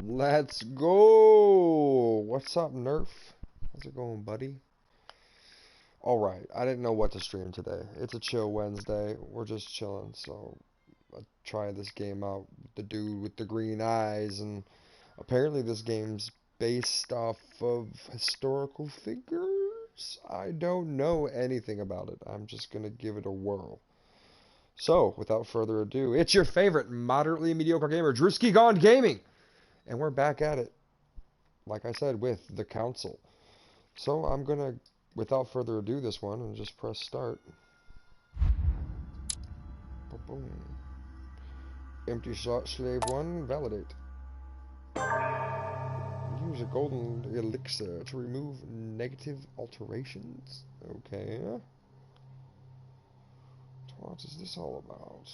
Let's go. What's up, Nerf? How's it going, buddy? Alright, I didn't know what to stream today. It's a chill Wednesday. We're just chilling, so I tried this game out with the dude with the green eyes, and apparently this game's based off of historical figures. I don't know anything about it. I'm just gonna give it a whirl. So, without further ado, it's your favorite moderately mediocre gamer, DrewSki Gone Gaming! And we're back at it, like I said, with the Council. So I'm gonna, without further ado, this one, and just press start. Boom. Empty shot, slave 1, validate. Use a golden elixir to remove negative alterations. Okay. What is this all about?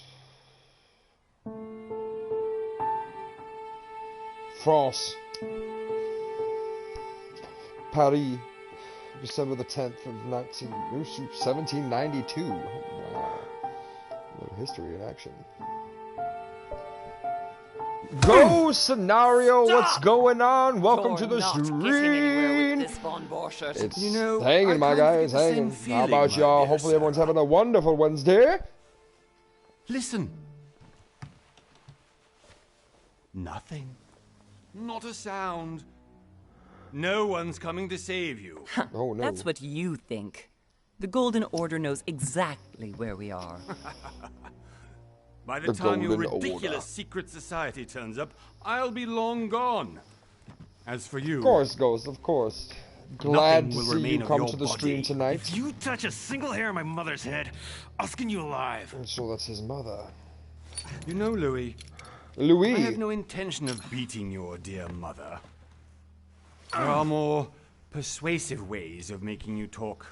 France. Paris. December the 10th of 1792. Wow. A little history in action. Go scenario, what's going on? Welcome to the stream. It's hanging, my guy, it's hanging. How about y'all? Hopefully everyone's having a wonderful Wednesday. Listen. Nothing. Not a sound. No one's coming to save you. Oh, no. That's what you think. The Golden Order knows exactly where we are. By the time your ridiculous secret society turns up, I'll be long gone. As for you... Of course, Ghost, of course. Glad to see you come to the stream tonight. If you touch a single hair on my mother's head, I'll skin you alive. And so that's his mother. You know, Louis... Louis! I have no intention of beating your dear mother. There are more persuasive ways of making you talk.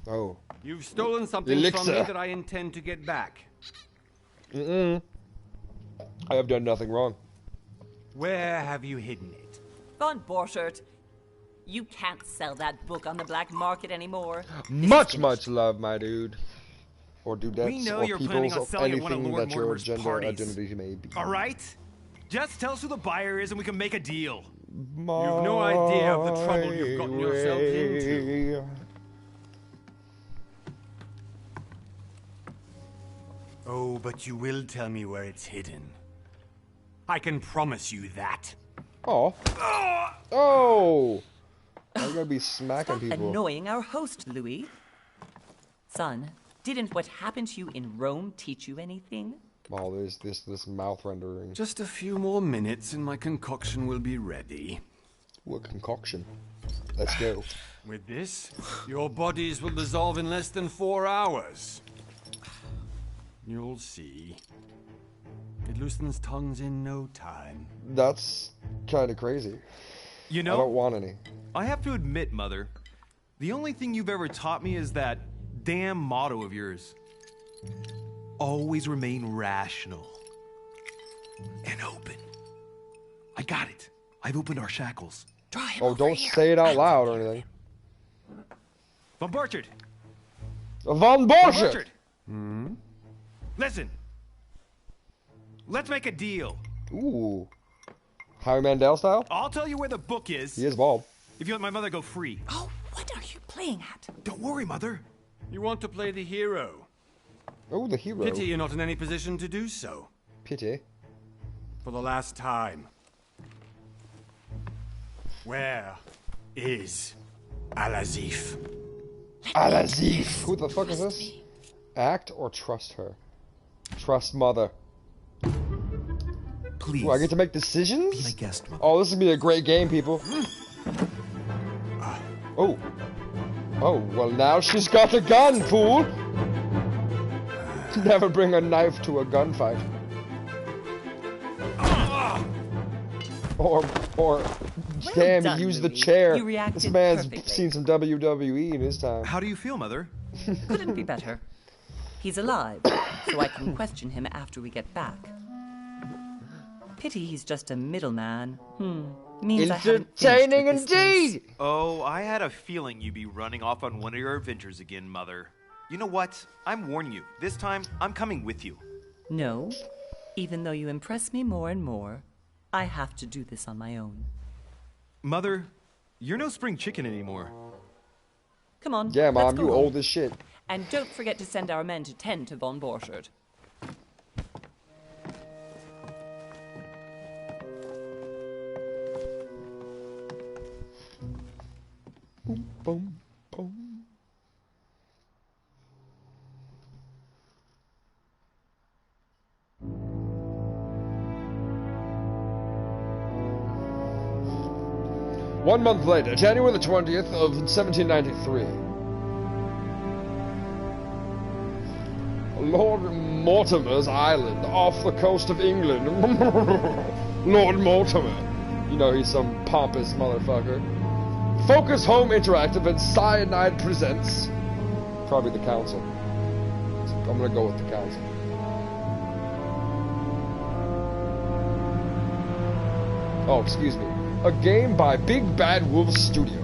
Oh. You've stolen something from me that I intend to get back. I have done nothing wrong. Where have you hidden it? Von Borchert, you can't sell that book on the black market anymore. Much love, my dude. Or dudettes, We know or you're peoples, planning on or selling at one of anything Lord that your Mortimer's gender parties. identity may be. All right? Just tell us who the buyer is and we can make a deal. You've no idea of the trouble you've gotten yourselves into. Oh, but you will tell me where it's hidden. I can promise you that. Oh. Oh! I'm gonna be smacking Stop people. annoying our host, Louis. Son, didn't what happened to you in Rome teach you anything? Oh, there's this mouth rendering. Just a few more minutes and my concoction will be ready. What concoction? Let's go. With this, your bodies will dissolve in less than 4 hours. You'll see. It loosens tongues in no time. That's kind of crazy. You I don't know, want any. I have to admit, Mother, the only thing you've ever taught me is that damn motto of yours. Always remain rational. And open. I got it. I've opened our shackles. Oh, don't say it out loud or anything. Von Borchert! Von Borchert! Hmm? Listen. Let's make a deal. Ooh. Howie Mandel style? I'll tell you where the book is. He is bald. If you let my mother go free. Oh, what are you playing at? Don't worry, Mother. You want to play the hero. Oh, the hero. Pity you're not in any position to do so. Pity. For the last time. Where is Al-Azif? Al-Azif! Who the fuck is this? Act or trust her? Trust mother. Please. Ooh, I get to make decisions? Be my guest, Mother. Oh, this is gonna be a great game, people. Oh. Oh, well now she's got a gun, fool! Never bring a knife to a gunfight. Or damn, done, he used the Louis. chair. You reacted This man's perfectly. seen some WWE in his time. How do you feel, Mother? Couldn't be better. He's alive, so I can question him after we get back. Pity he's just a middleman. Means I haven't Entertaining finished with this indeed! Oh, I had a feeling you'd be running off on one of your adventures again, Mother. You know what? I'm warning you. This time, I'm coming with you. No, Even though you impress me more and more, I have to do this on my own. Mother, you're no spring chicken anymore. Come on, Yeah, let's Mom, go you home. old as shit. And don't forget to send our men to tend to von Borchardt. Boom, boom, boom. One month later, January the 20th of 1793. Lord Mortimer's Island, off the coast of England. Lord Mortimer. You know he's some pompous motherfucker. Focus Home Interactive and Cyanide presents... Probably the Council. I'm gonna go with the Council. Oh, excuse me. A game by Big Bad Wolf Studio.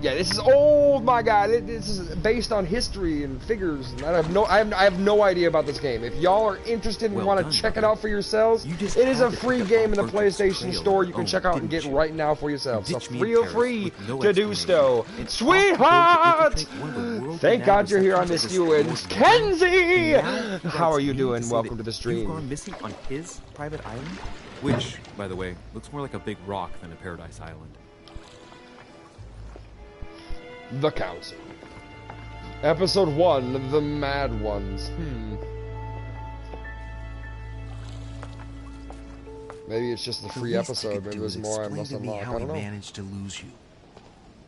Yeah, this is old, my guy. This is based on history and figures. And I have no idea about this game. If y'all are interested and want to check it out for yourselves, it is a free game in the PlayStation Store. You can check out and get right now for yourself. So feel free to do so, sweetheart. Thank God you're here. I missed you. And Kenzie, how are you doing? Welcome to the stream. You've gone missing on his private island, which, by the way, looks more like a big rock than a paradise island. The Council. Episode 1, The Mad Ones. Maybe it's just the free episode. Maybe there's more I must unlock. I don't know. Managed to lose you.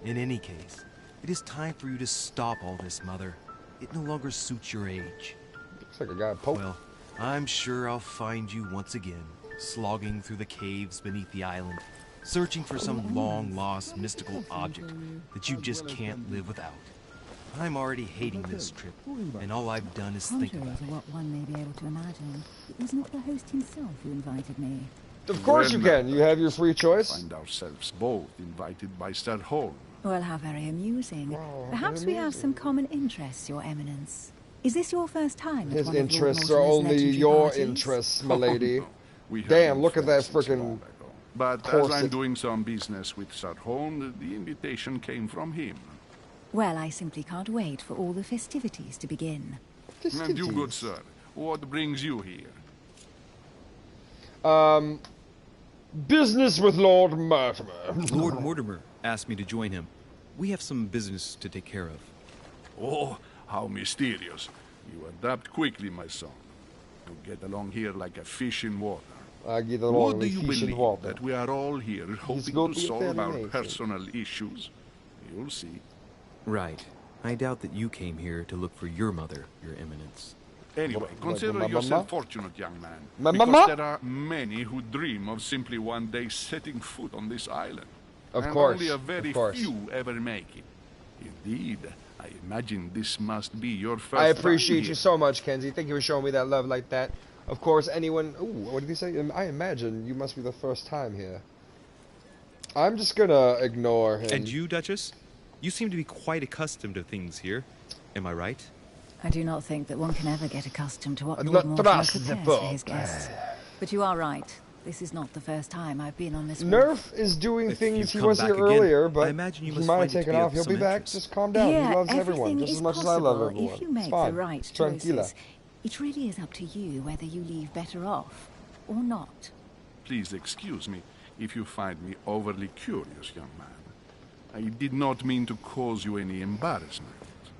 In any case, it is time for you to stop all this, Mother. It no longer suits your age. Looks like a guy Pope. Well, I'm sure I'll find you once again, slogging through the caves beneath the island, searching for some long-lost mystical object that you just can't live without. I'm already hating this trip, and all I've done is think about it. What one may be able to imagine. It was not the host himself who invited me. Of course you can. You have your free choice. Find ourselves both invited by Sir Holm. Well, how very amusing. Perhaps we have some common interests, Your Eminence. Is this your first time? His interests are only your interests, my lady. Damn, look at that frickin'... But as I'm doing some business with Sir Holm, the invitation came from him. Well, I simply can't wait for all the festivities to begin. And you, good sir, what brings you here? Business with Lord Mortimer. Lord Mortimer asked me to join him. We have some business to take care of. Oh, how mysterious. You adapt quickly, my son. You get along here like a fish in water. I get along What do with you fish and believe water. that we are all here hoping going to to be a solve our Federation. personal issues? You'll see. Right. I doubt that you came here to look for your mother, Your Eminence. Anyway, consider yourself fortunate, young man. Ma- because ma- there are many who dream of simply one day setting foot on this island. Of and course, only a very of course. few ever make it. Indeed, I imagine this must be your first I time appreciate here. you so much, Kenzie. Thank you for showing me that love like that. Of course, anyone... Ooh, what did he say? I imagine you must be the first time here. I'm just gonna ignore him. And you, Duchess? You seem to be quite accustomed to things here. Am I right? I do not think that one can ever get accustomed to what Not Lord Mortimer trust the prepares book. for his guests. But you are right. This is not the first time I've been on this Nerf is doing If things you've he come was back here again, earlier, but I imagine you he must might have find it to taken be off. of He'll be some back. interest. Just calm down. Yeah, He loves everyone everything just is as much as I love possible everyone. if you It's make fine. the right Tranquila. choices. It really is up to you whether you leave better off or not. Please excuse me if you find me overly curious, young man. I did not mean to cause you any embarrassment.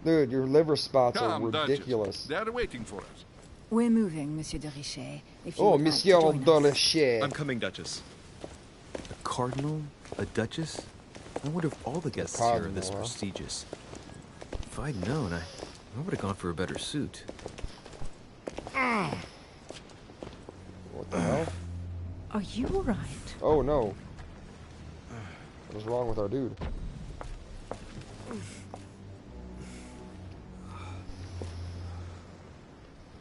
Dude, your liver spots Come, are Duchess. ridiculous. They are waiting for us. We're moving, Monsieur de Richet. If you Oh, would like Monsieur to join us. Dolachet. I'm coming, Duchess. A cardinal? A duchess? I wonder if all the guests here are this Cardinal, huh? prestigious. If I'd known, I would have gone for a better suit. What the hell? Are you alright? Oh no. What is wrong with our dude?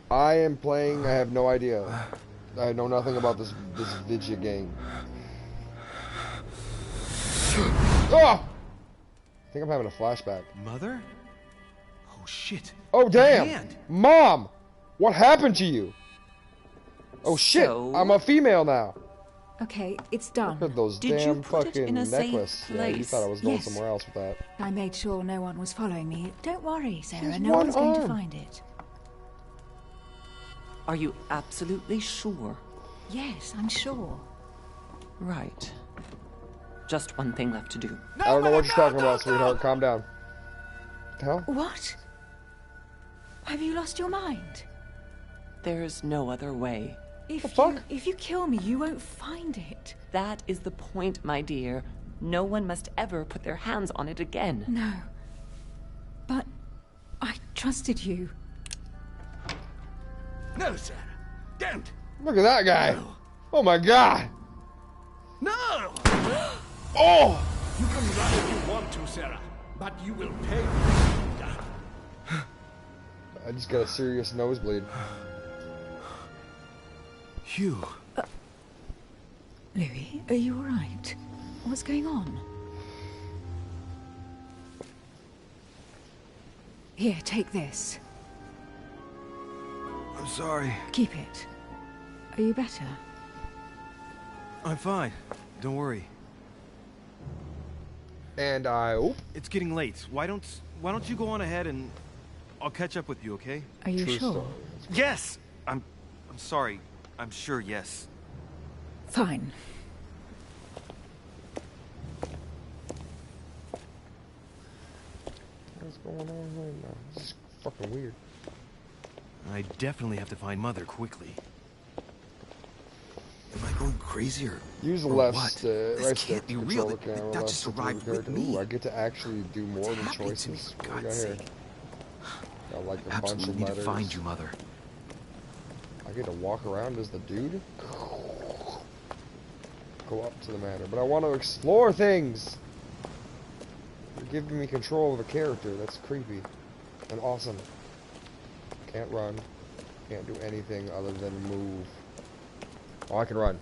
I am playing, I have no idea. I know nothing about this video game. Oh! I think I'm having a flashback. Mother? Oh, shit. Oh damn! Hand. Mom! What happened to you? Oh shit, So? I'm a female now. Okay, it's done. Look at those Did you damn put it fucking in a safe necklace. Yeah, you place? thought I was going Yes. somewhere else with that. I made sure no one was following me. Don't worry, Sarah. She's No one one's going to arm. find it. Are you absolutely sure? Yes, I'm sure. Right. Just one thing left to do. I don't know what you're talking about, sweetheart. Calm down. What the hell? What? Have you lost your mind? There's no other way. If you kill me, you won't find it. That is the point, my dear. No one must ever put their hands on it again. No. But I trusted you. No, Sarah. Don't. Look at that guy. Oh my god. No! Oh! You can run if you want to, Sarah, but you will pay. I just got a serious nosebleed. Hugh. Louis, are you alright? What's going on? Here, take this. I'm sorry. Keep it. Are you better? I'm fine. Don't worry. And I... It's getting late. Why don't you go on ahead and I'll catch up with you, okay? Are you True sure? story. Yes. I'm sorry. I'm sure, yes. Fine. What's going on right now? This is fucking weird. I definitely have to find Mother quickly. Am I going crazy or Use the or left what? stick, This right can't stick be to real. control the camera, That left just stick to arrived the with character. me. Ooh, I get to actually do more What's than happening to me, choices. for What do we got God's here? sake? Got like a bunch Absolutely of need to letters. find you, Mother. I get to walk around as the dude? Go up to the matter. But I want to explore things! You're giving me control of a character. That's creepy. And awesome. Can't run. Can't do anything other than move. Oh, I can run.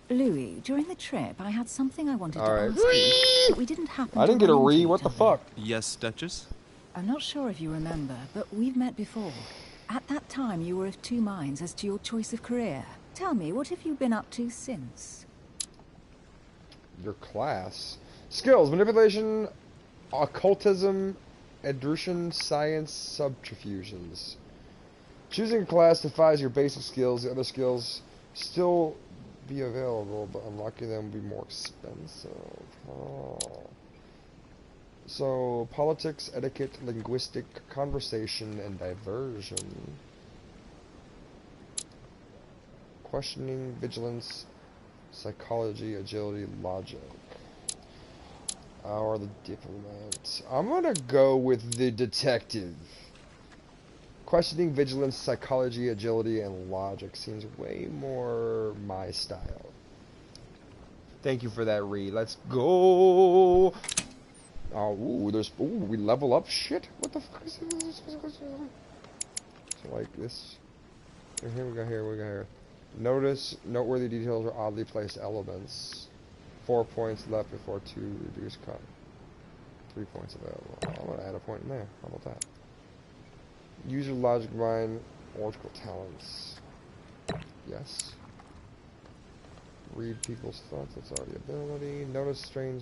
Louis, during the trip, I had something I wanted to Alright. ask you, but we didn't happen I to didn't get a run into re. What each the other. fuck? Yes, Duchess? I'm not sure if you remember, but we've met before. At that time, you were of two minds as to your choice of career. Tell me, what have you been up to since? Your class. Skills. Manipulation. Occultism. Edrusian science subterfuges. Choosing a class defies your basic skills. The other skills still be available, but unlocking them will be more expensive. Oh. So, politics, etiquette, linguistic, conversation, and diversion. Questioning, vigilance, psychology, agility, logic. Or the diplomat. I'm gonna go with the detective. Questioning, vigilance, psychology, agility, and logic seems way more my style. Thank you for that read. Let's go. Oh, ooh, we level up shit. What the fuck is this? So like this. Here we go. Here. Notice noteworthy details or oddly placed elements. 4 points left before 2 reduced cut. 3 points available. I'm gonna add a point in there. How about that? User logic mind, oracle talents. Yes. Read people's thoughts. That's already ability. Notice strange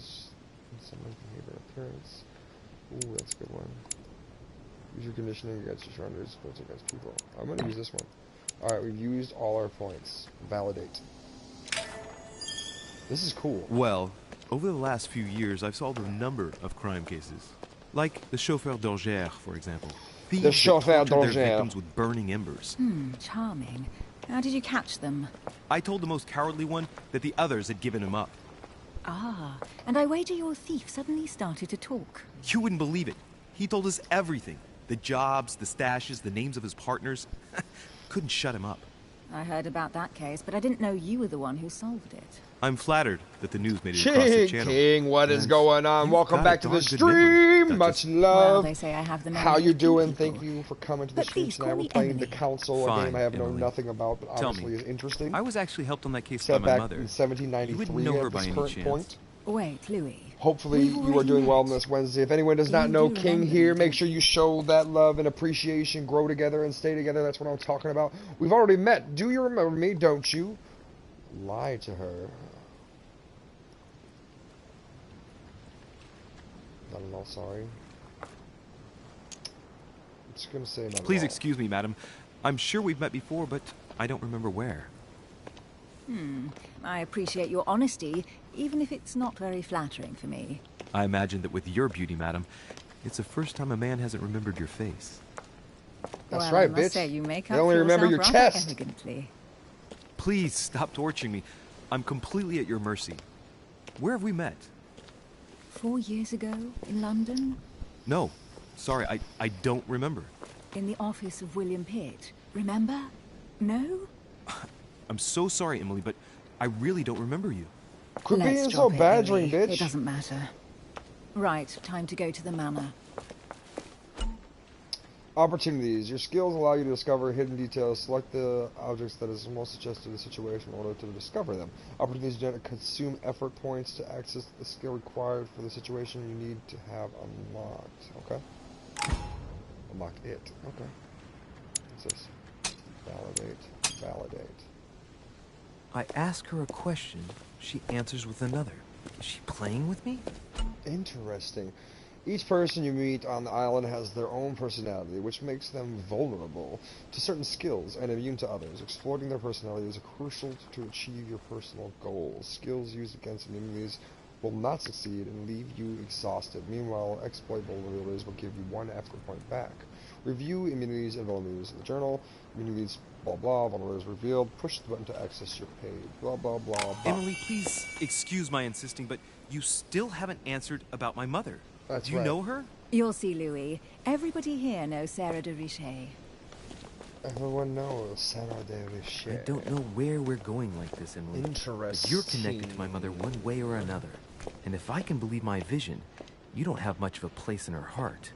someone's behavior, appearance. Ooh, that's a good one. Use your conditioning against your surroundings, supports against people. I'm gonna use this one. Alright, we've used all our points. Validate. This is cool. Well, over the last few years, I've solved a number of crime cases. Like the chauffeur d'Orgère, for example. Thieves The that chauffeur tortured their d'Orgère. victims with burning embers. Charming. How did you catch them? I told the most cowardly one that the others had given him up. Ah, and I wager your thief suddenly started to talk. You wouldn't believe it. He told us everything. The jobs, the stashes, the names of his partners. Couldn't shut him up. I heard about that case, but I didn't know you were the one who solved it. I'm flattered that the news made it across the channel. King, what is And going on? you've Welcome got back a to the darn good memory, stream. Much Duchess. Well, love. they say I have the memory How you of two doing? people. Thank you for coming to the But stream please tonight. call We're me playing the Emily. Council, a Fine, game I have known Emily. nothing about, but Tell obviously me, is interesting. I was actually helped on that case Set by my back mother. in You 1793 wouldn't know her at by this any current chance. point. Wait, Louis. Hopefully We've you are already doing well on met. this Wednesday. If anyone does not You know do King remember here, me, make don't sure you? you show that love and appreciation, grow together and stay together. That's what I'm talking about. We've already met. Do you remember me, don't you? Lie to her. Not at all sorry. I'm just gonna say not at Please all. excuse me, madam. I'm sure we've met before, but I don't remember where. I appreciate your honesty, even if it's not very flattering for me. I imagine that with your beauty, madam, it's the first time a man hasn't remembered your face. That's well, right, I must bitch. say you make They up only for remember yourself your rather chest. arrogantly. Please stop torturing me. I'm completely at your mercy. Where have we met? 4 years ago, in London, No. Sorry, I don't remember. in the office of William Pitt. Remember? No? I'm so sorry, Emily, but I really don't remember you. Quit Let's being so drop it, badgering, Louis. bitch. It doesn't matter. Right, time to go to the manor. Opportunities. Your skills allow you to discover hidden details. Select the objects that is most suggested to the situation in order to discover them. Opportunities do not consume effort points to access the skill required for the situation you need to have unlocked. Okay. Unlock it. Okay. What's this? Validate. Validate. I ask her a question, she answers with another. Is she playing with me? Interesting. Each person you meet on the island has their own personality, which makes them vulnerable to certain skills and immune to others. Exploiting their personality is crucial to achieve your personal goals. Skills used against enemies will not succeed and leave you exhausted. Meanwhile, exploit vulnerabilities will give you 1 effort point back. Review immunities and vulnerabilities in the journal. Immunities, blah blah, vulnerabilities revealed. Push the button to access your page. Blah blah blah blah. Emily, please excuse my insisting, but you still haven't answered about my mother. That's Do you right. know her? You'll see, Louis. Everybody here knows Sarah de Richet. Everyone knows Sarah de Richet. I don't know where we're going like this, Emily. Interesting. But you're connected to my mother one way or another. And if I can believe my vision, you don't have much of a place in her heart.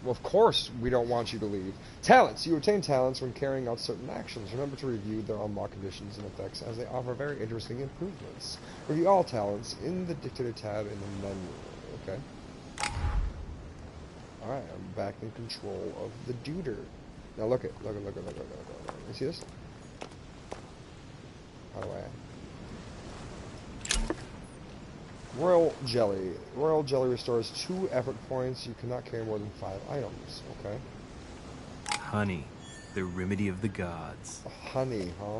Well, of course we don't want you to leave. Talents. You obtain talents when carrying out certain actions. Remember to review their unlock conditions and effects as they offer very interesting improvements. Review all talents in the dictated tab in the menu. Okay. Alright, I'm back in control of the duder. Now look at. You see this? How do I... Royal Jelly. Royal Jelly restores 2 effort points. You cannot carry more than 5 items. Okay. Honey, the remedy of the gods. Honey, huh?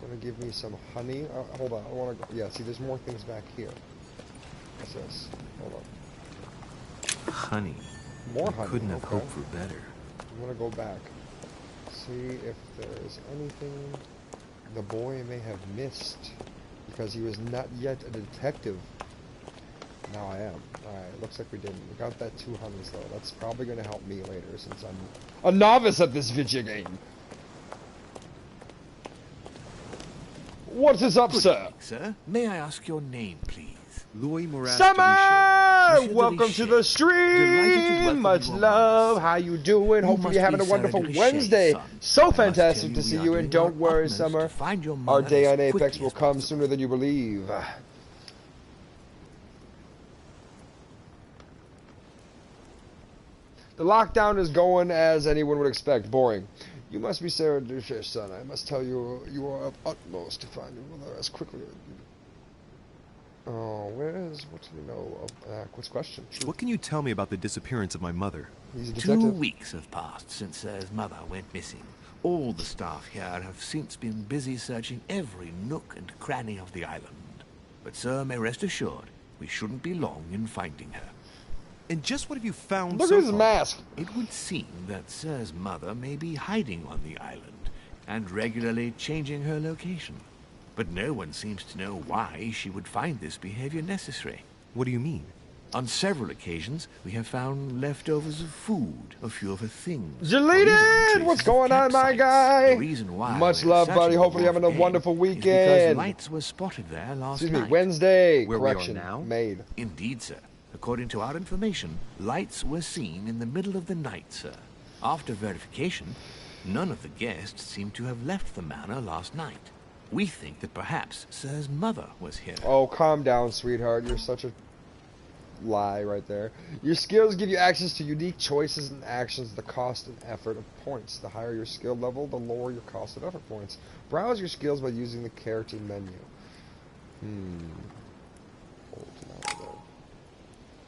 Gonna give me some honey? Hold on. I wanna go. Yeah, see, there's more things back here. What's this? Hold on. Honey. More You honey. couldn't have okay. hoped for better. I'm gonna go back. See if there's anything the boy may have missed. Because he was not yet a detective. Now I am. Alright, looks like we didn't. We got that 2 honeys though. That's probably gonna help me later since I'm a novice at this video game. What is up, sir? Sir, may I ask your name, please? Louis Moraz Summer! Monsieur Welcome to Richet. the Delighted to stream! welcome Much you on love! this. How you doing? You Hopefully must you're having be a wonderful Sarah de Wednesday. Richet, son. So I must fantastic tell to you see we you, are and doing don't our worry, utmost Summer. to find your Our mother day as on Apex quickly will as come possible. sooner than you believe. The lockdown is going as anyone would expect. Boring. You must be Sarah de Richet, son. I must tell you, you are of utmost to find your mother as quickly as you. Oh, what do you know of what's the question? What can you tell me about the disappearance of my mother? He's a 2 detective. weeks have passed since Sir's mother went missing. All the staff here have since been busy searching every nook and cranny of the island. But Sir may rest assured, we shouldn't be long in finding her. And just what have you found Look so at his far? mask. It would seem that Sir's mother may be hiding on the island and regularly changing her location. But no one seems to know why she would find this behavior necessary. What do you mean? On several occasions, we have found leftovers of food, a few of her things. Deleted! or even What's traces of going on, my campsites. guy? The reason why Much we're love, searching buddy. the Hopefully you're having a wharf wonderful again is weekend. because lights were spotted there last Excuse night. me, Wednesday. Where we are Correction. now? Made. Indeed, sir. According to our information, lights were seen in the middle of the night, sir. After verification, none of the guests seem to have left the manor last night. We think that perhaps Sir's mother was here. Oh, calm down, sweetheart. You're such a lie right there. Your skills give you access to unique choices and actions at the cost and effort of points. The higher your skill level, the lower your cost of effort points. Browse your skills by using the character menu.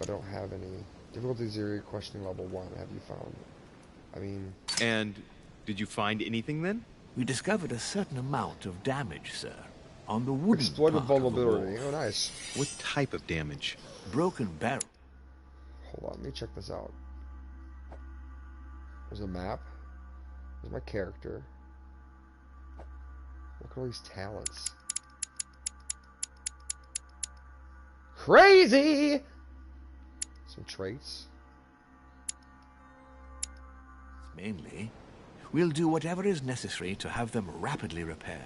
I don't have any. Difficulty 0, questioning level 1. Have you found? I mean. And did you find anything then? We discovered a certain amount of damage, sir, on the wooden Exploited part of the vulnerability. wall. Oh, nice. What type of damage? Broken barrel. Hold on, let me check this out. There's a map. There's my character. Look at all these talents. Crazy! Some traits. Mainly, we'll do whatever is necessary to have them rapidly repaired.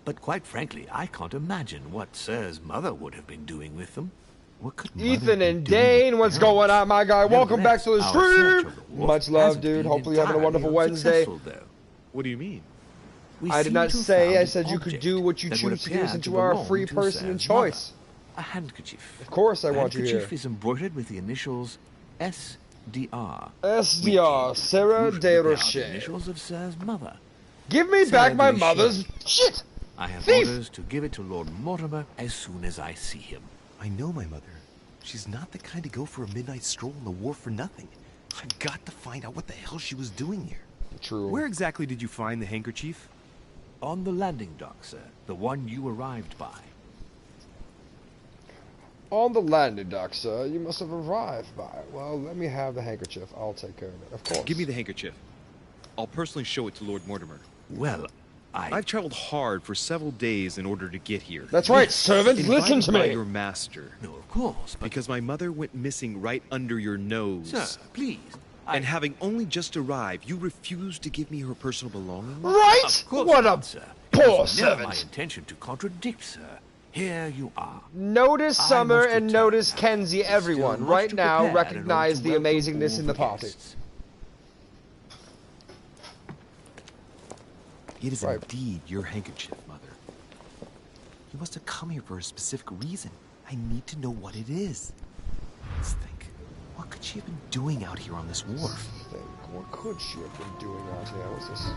But quite frankly, I can't imagine what Sir's mother would have been doing with them. What could Ethan and Dane, what's going on, my guy? Welcome back to the stream. Much love, dude. Hopefully you're having a wonderful Wednesday. What do you mean? I did not say. I said you could do what you choose to do since you are a free person in choice. A handkerchief. Of course I want you here. The handkerchief is embroidered with the initials SDR. SDR, Sarah De Roche. The initials of Sir's mother. Give me back my mother's shit! I have Thief! orders to give it to Lord Mortimer as soon as I see him. I know my mother. She's not the kind to go for a midnight stroll on the wharf for nothing. I've got to find out what the hell she was doing here. True. Where exactly did you find the handkerchief? On the landing dock, sir. The one you arrived by. On the landing dock, sir. You must have arrived by. Well, let me have the handkerchief. I'll take care of it, of course. Give me the handkerchief. I'll personally show it to Lord Mortimer. Well, I've traveled hard for several days in order to get here. That's right, servants, listen to By me. your master. No, of course, but... Because my mother went missing right under your nose. Sir, please. And having only just arrived, you refused to give me her personal belongings? Right? Of course What not, a sir. poor It was never servant. my intention to contradict, sir. Here you are. Notice I Summer must and return notice now. Kenzie, There's everyone. still much Right to now, prepare in order recognize to the welcome amazingness all in the the party. guests. It is Right. indeed your handkerchief, Mother. You must have come here for a specific reason. I need to know what it is. Let's think. What could she have been doing out here on this wharf? What could she have been doing out here? What's this?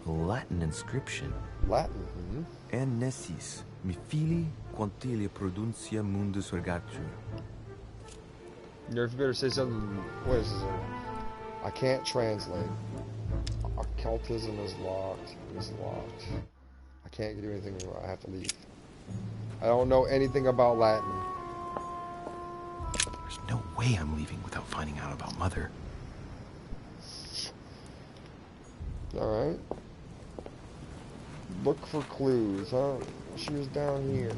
A Latin inscription. Latin, En nessis, mi fili, quantilia produncia mundus vergatur. You better say something. What is this? I can't translate. Occultism is locked. It's locked. I can't do anything. I have to leave. I don't know anything about Latin. There's no way I'm leaving without finding out about Mother. Alright. Look for clues, huh? She was down here.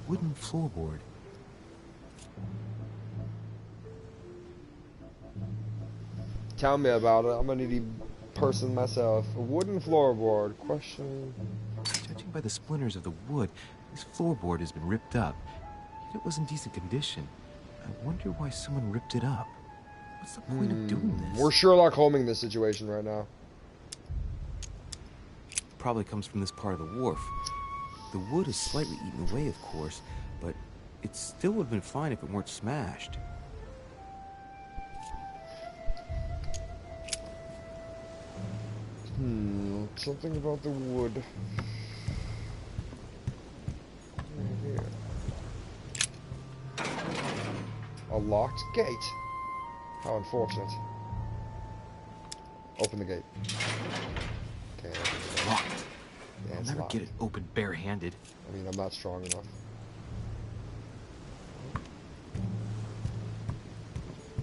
Wooden floorboard. Tell me about it. I'm a needy person myself. A wooden floorboard. Question. Judging by the splinters of the wood, this floorboard has been ripped up. Yet it was in decent condition. I wonder why someone ripped it up. What's the point of doing this? We're Sherlock Holming this situation right now. Probably comes from this part of the wharf. The wood is slightly eaten away, of course, but it still would have been fine if it weren't smashed. Something about the wood. Right here. A locked gate. How unfortunate. Open the gate. Okay. Locked. Yeah, I'll it's never locked. get it open barehanded. I mean, I'm not strong enough.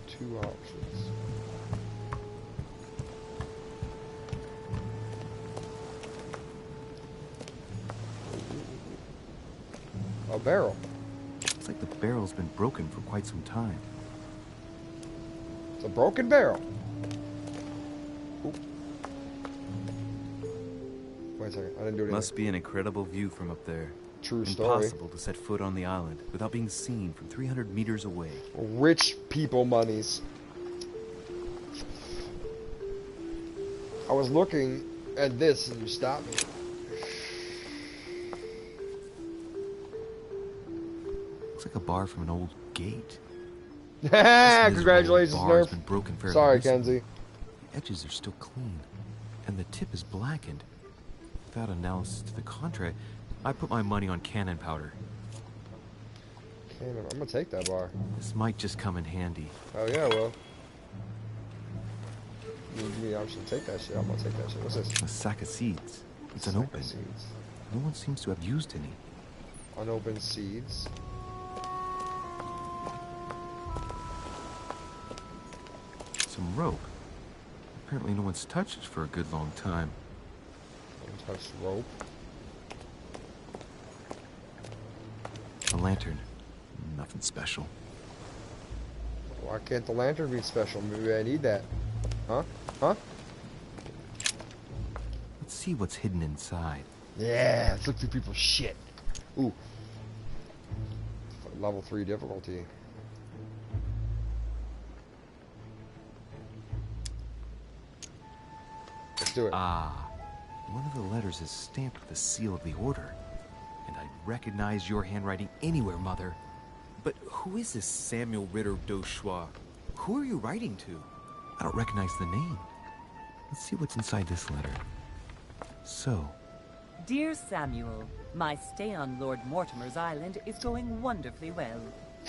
Two options. A barrel. Looks like the barrel's been broken for quite some time. It's a broken barrel. Oop. Wait a second. I didn't do anything. Must be an incredible view from up there. True story. Impossible to set foot on the island without being seen from 300 meters away. Rich people monies. I was looking at this and you stopped me. Looks like a bar from an old gate. Congratulations, bar has Nerf. been broken fairly Sorry, recently. Kenzie. The edges are still clean, and the tip is blackened. Without analysis to the contrary, I put my money on cannon powder. I'm gonna take that bar. This might just come in handy. Oh yeah, well. Me, I should take that shit. I'm gonna take that shit. What's this? A sack of seeds. It's Sack of unopened. seeds. No one seems to have used any. Unopened seeds. Some rope. Apparently no one's touched it for a good long time. Untouched rope. A lantern. Nothing special. Why can't the lantern be special? Maybe I need that. Huh? Huh? Let's see what's hidden inside. Yeah, let's look through people's shit. Ooh. Level 3 difficulty. Let's do it. Ah, one of the letters is stamped with the seal of the order. And I recognize your handwriting anywhere, Mother. But who is this Samuel Ritter d'Auchois? Who are you writing to? I don't recognize the name. Let's see what's inside this letter. So, Dear Samuel, my stay on Lord Mortimer's island is going wonderfully well.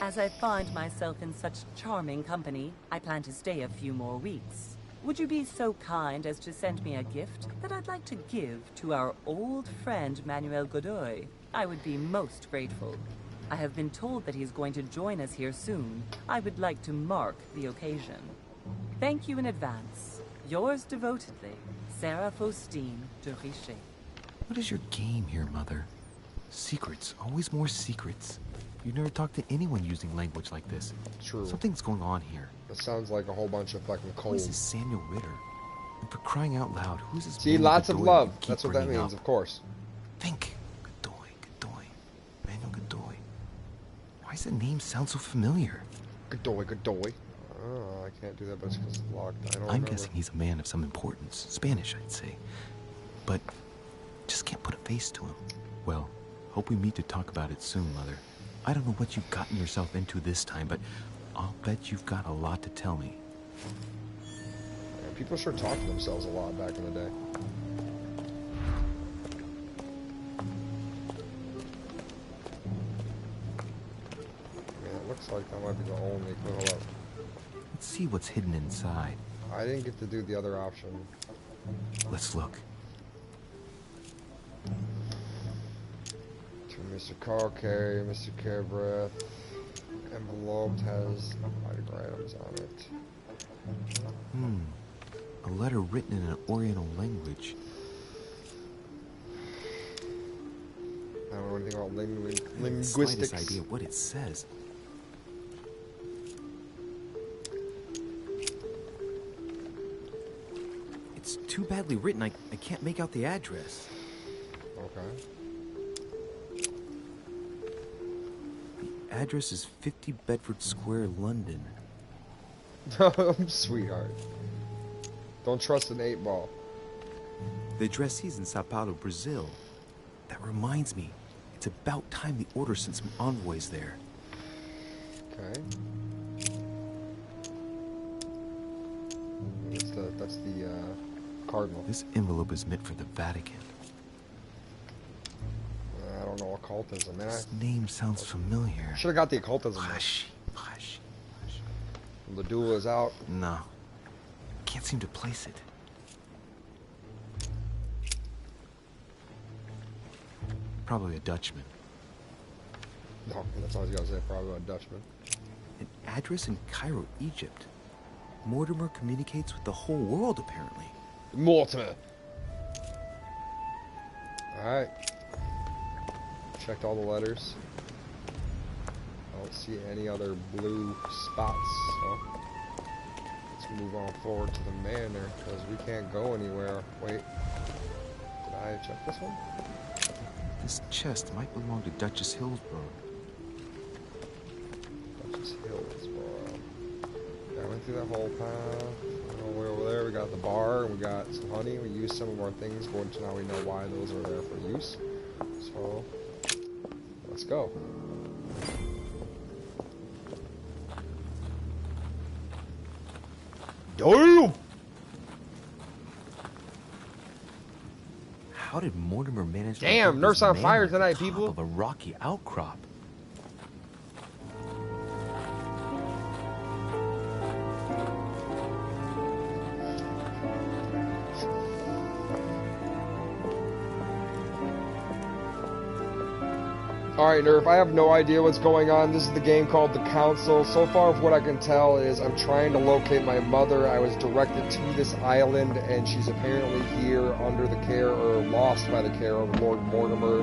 As I find myself in such charming company, I plan to stay a few more weeks. Would you be so kind as to send me a gift that I'd like to give to our old friend Manuel Godoy? I would be most grateful. I have been told that he's going to join us here soon. I would like to mark the occasion. Thank you in advance. Yours devotedly, Sarah Faustine de Richer. what is your game here, Mother? Secrets. Always more secrets. You never talk to anyone using language like this. True. Something's going on here. It sounds like a whole bunch of fucking Who is cold. this Samuel Ritter? And for crying out loud, who's this See, Manuel lots of Godoy that love. you keep That's what that bringing means, up? of course. Think. Godoy. Manuel Godoy. Why does the name sound so familiar? Godoy. Oh, I can't do that, but it's because it's locked. I don't I'm remember. guessing he's a man of some importance. Spanish, I'd say. But just can't put a face to him. Well, hope we meet to talk about it soon, Mother. I don't know what you've gotten yourself into this time, but I'll bet you've got a lot to tell me. Yeah, people sure talk to themselves a lot back in the day. Yeah, it looks like that might be the only clue. Hold up. Let's see what's hidden inside. I didn't get to do the other option. Let's look. To Mr. Carl Carey, Mr. Carebreath. Enveloped has writing items on it. A letter written in an Oriental language. I don't know anything about The linguistics. slightest idea what it says. It's too badly written, I can't make out the address. Okay. The address is 50 Bedford Square, London. Sweetheart. Don't trust an 8-ball. The addressee's in Sao Paulo, Brazil. That reminds me, it's about time the order sent some envoys there. Okay. That's the cardinal. This envelope is meant for the Vatican. I don't know occultism, man. This name sounds familiar. Should have got the occultism. Hush. The duel is out. No. Can't seem to place it. Probably a Dutchman. No, that's all you gotta say. Probably a Dutchman. An address in Cairo, Egypt. Mortimer communicates with the whole world, apparently. Mortimer. Alright. Checked all the letters. I don't see any other blue spots, so let's move on forward to the manor, because we can't go anywhere. Wait. Did I check this one? This chest might belong to Duchess Hillsborough. Duchess Hillsborough. Yeah, I went through that whole path. Way over there, we got the bar, and we got some honey. We used some of our things, but now we know why those are there for use. So, let's go. Damn! How did Mortimer manage to Damn, get Nurse this on man fire on tonight, top people. of a rocky outcrop? Alright, Nerf, I have no idea what's going on. This is the game called The Council. So far, from what I can tell, is I'm trying to locate my mother. I was directed to this island, and she's apparently here under the care, or lost by the care of Lord Mortimer.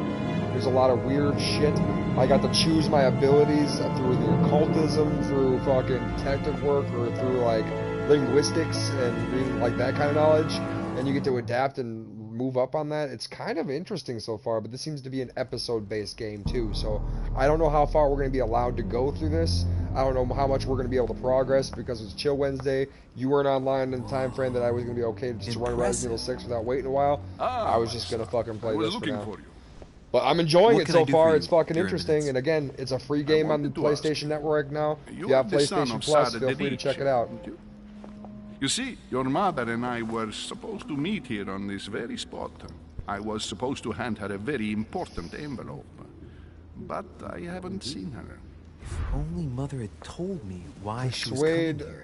There's a lot of weird shit. I got to choose my abilities through the occultism, through fucking detective work, or through, like, linguistics and reading, like, that kind of knowledge. And you get to adapt and move up on that. It's kind of interesting so far, but this seems to be an episode-based game too, so I don't know how far we're going to be allowed to go through this. I don't know how much we're going to be able to progress, because it's Chill Wednesday. You weren't online in the time frame that I was going to be okay to just run Resident Evil 6 without waiting a while. I was just going to fucking play this for now. But I'm enjoying it so far. It's fucking interesting, and again, it's a free game on the PlayStation Network now. If you have PlayStation Plus, feel free to check it out. You see, your mother and I were supposed to meet here on this very spot. I was supposed to hand her a very important envelope, but I haven't seen her. If only Mother had told me why she was Persuade coming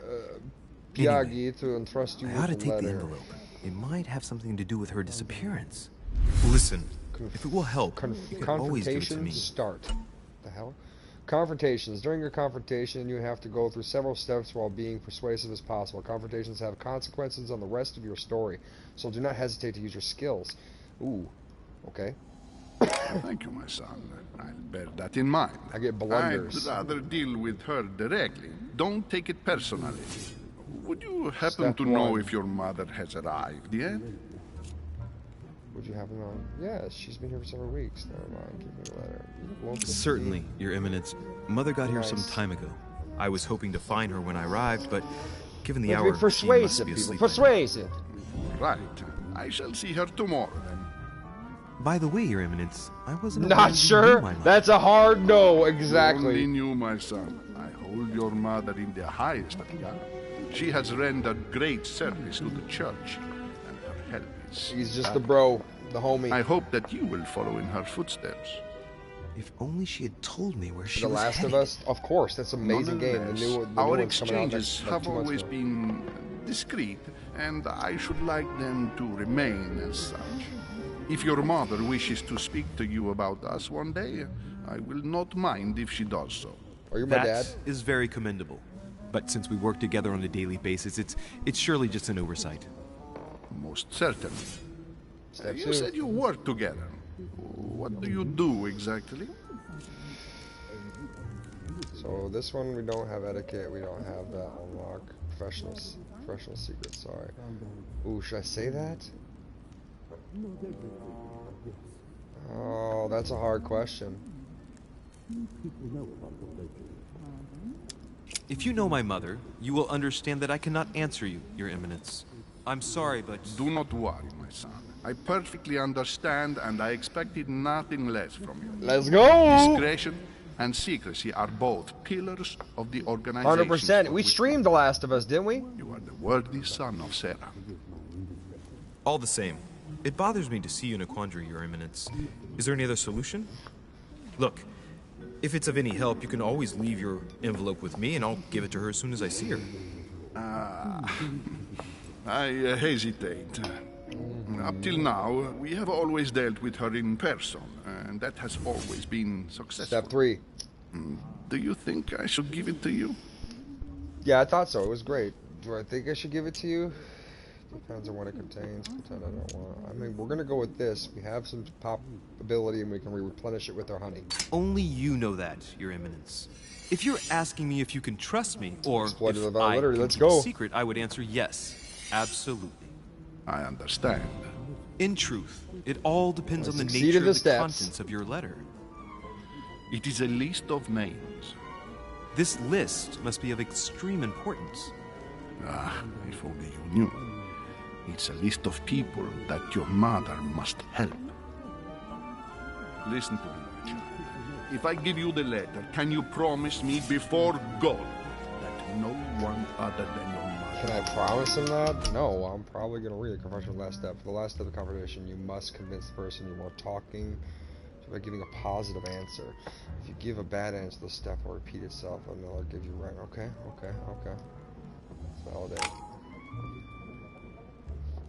here. Pyagi to entrust you I ought to with a take the letter. envelope. It might have something to do with her disappearance. Listen, if it will help, you can always give it to me. Confrontations start. The hell? Confrontations. During your confrontation, you have to go through several steps while being persuasive as possible. Confrontations have consequences on the rest of your story, so do not hesitate to use your skills. Ooh, okay. Thank you, my son. I'll bear that in mind. I get blunders. I'd rather deal with her directly. Don't take it personally. Would you happen Step to know one. if your mother has arrived yet? Would you happen to know? Yes, she's been here for several weeks. Never mind. Give me a letter. Won't this Certainly, be- Your Eminence. Mother got here some Nice. time ago. I was hoping to find her when I arrived, but given the Let's hour, be she must persuasive, be people. asleep. Persuasive. Right. I shall see her tomorrow then. By the way, Your Eminence, I wasn't aware Not you sure. knew my mother. That's a hard no. Only Exactly. knew, my son. I hold your mother in the highest regard. She has rendered great service to the church, and her help is... He's just the bro, the homie. I hope that you will follow in her footsteps. If only she had told me where she The was Last headed. of Us, of course. That's an amazing game. The Nonetheless, new our one's coming out exchanges like have 2 months always ago. been discreet, and I should like them to remain as such. If your mother wishes to speak to you about us one day, I will not mind if she does so. Are you my That dad? is very commendable. But since we work together on a daily basis, it's surely just an oversight. Most certainly. Step You 2. said you work together. What do you do exactly? So this one we don't have etiquette. We don't have that unlock. Professional secrets. Sorry. Ooh, should I say that? Oh, that's a hard question. If you know my mother, you will understand that I cannot answer you, Your Eminence. I'm sorry, but... Do not worry, my son. I perfectly understand, and I expected nothing less from you. Let's go! Discretion and secrecy are both pillars of the organization. 100%. We streamed The Last of Us, didn't we? You are the worthy son of Sarah. All the same, it bothers me to see you in a quandary, Your Eminence. Is there any other solution? Look, if it's of any help, you can always leave your envelope with me, and I'll give it to her as soon as I see her. I hesitate. Up till now, we have always dealt with her in person, and that has always been successful. Step 3. Do you think I should give it to you? Yeah, I thought so. It was great. Do I think I should give it to you? Depends on what it contains. Pretend I don't want. I mean, we're gonna go with this. We have some pop ability, and we can replenish it with our honey. Only you know that, Your Eminence. If you're asking me if you can trust me, or Exploit if of the I literary, can let's keep go. a secret, I would answer yes. Absolutely. I understand. In truth, it all depends on the succeeded nature the of the steps. contents of your letter. It is a list of names. This list must be of extreme importance. Ah, if only you knew. It's a list of people that your mother must help. Listen to me, my child. If I give you the letter, can you promise me before God that no one other than your mother... Can I promise him that? No, I'm probably going to read a confession last step. For the last step of the conversation, you must convince the person you are talking to by giving a positive answer. If you give a bad answer, the step will repeat itself and they'll give you right. Okay. Validate.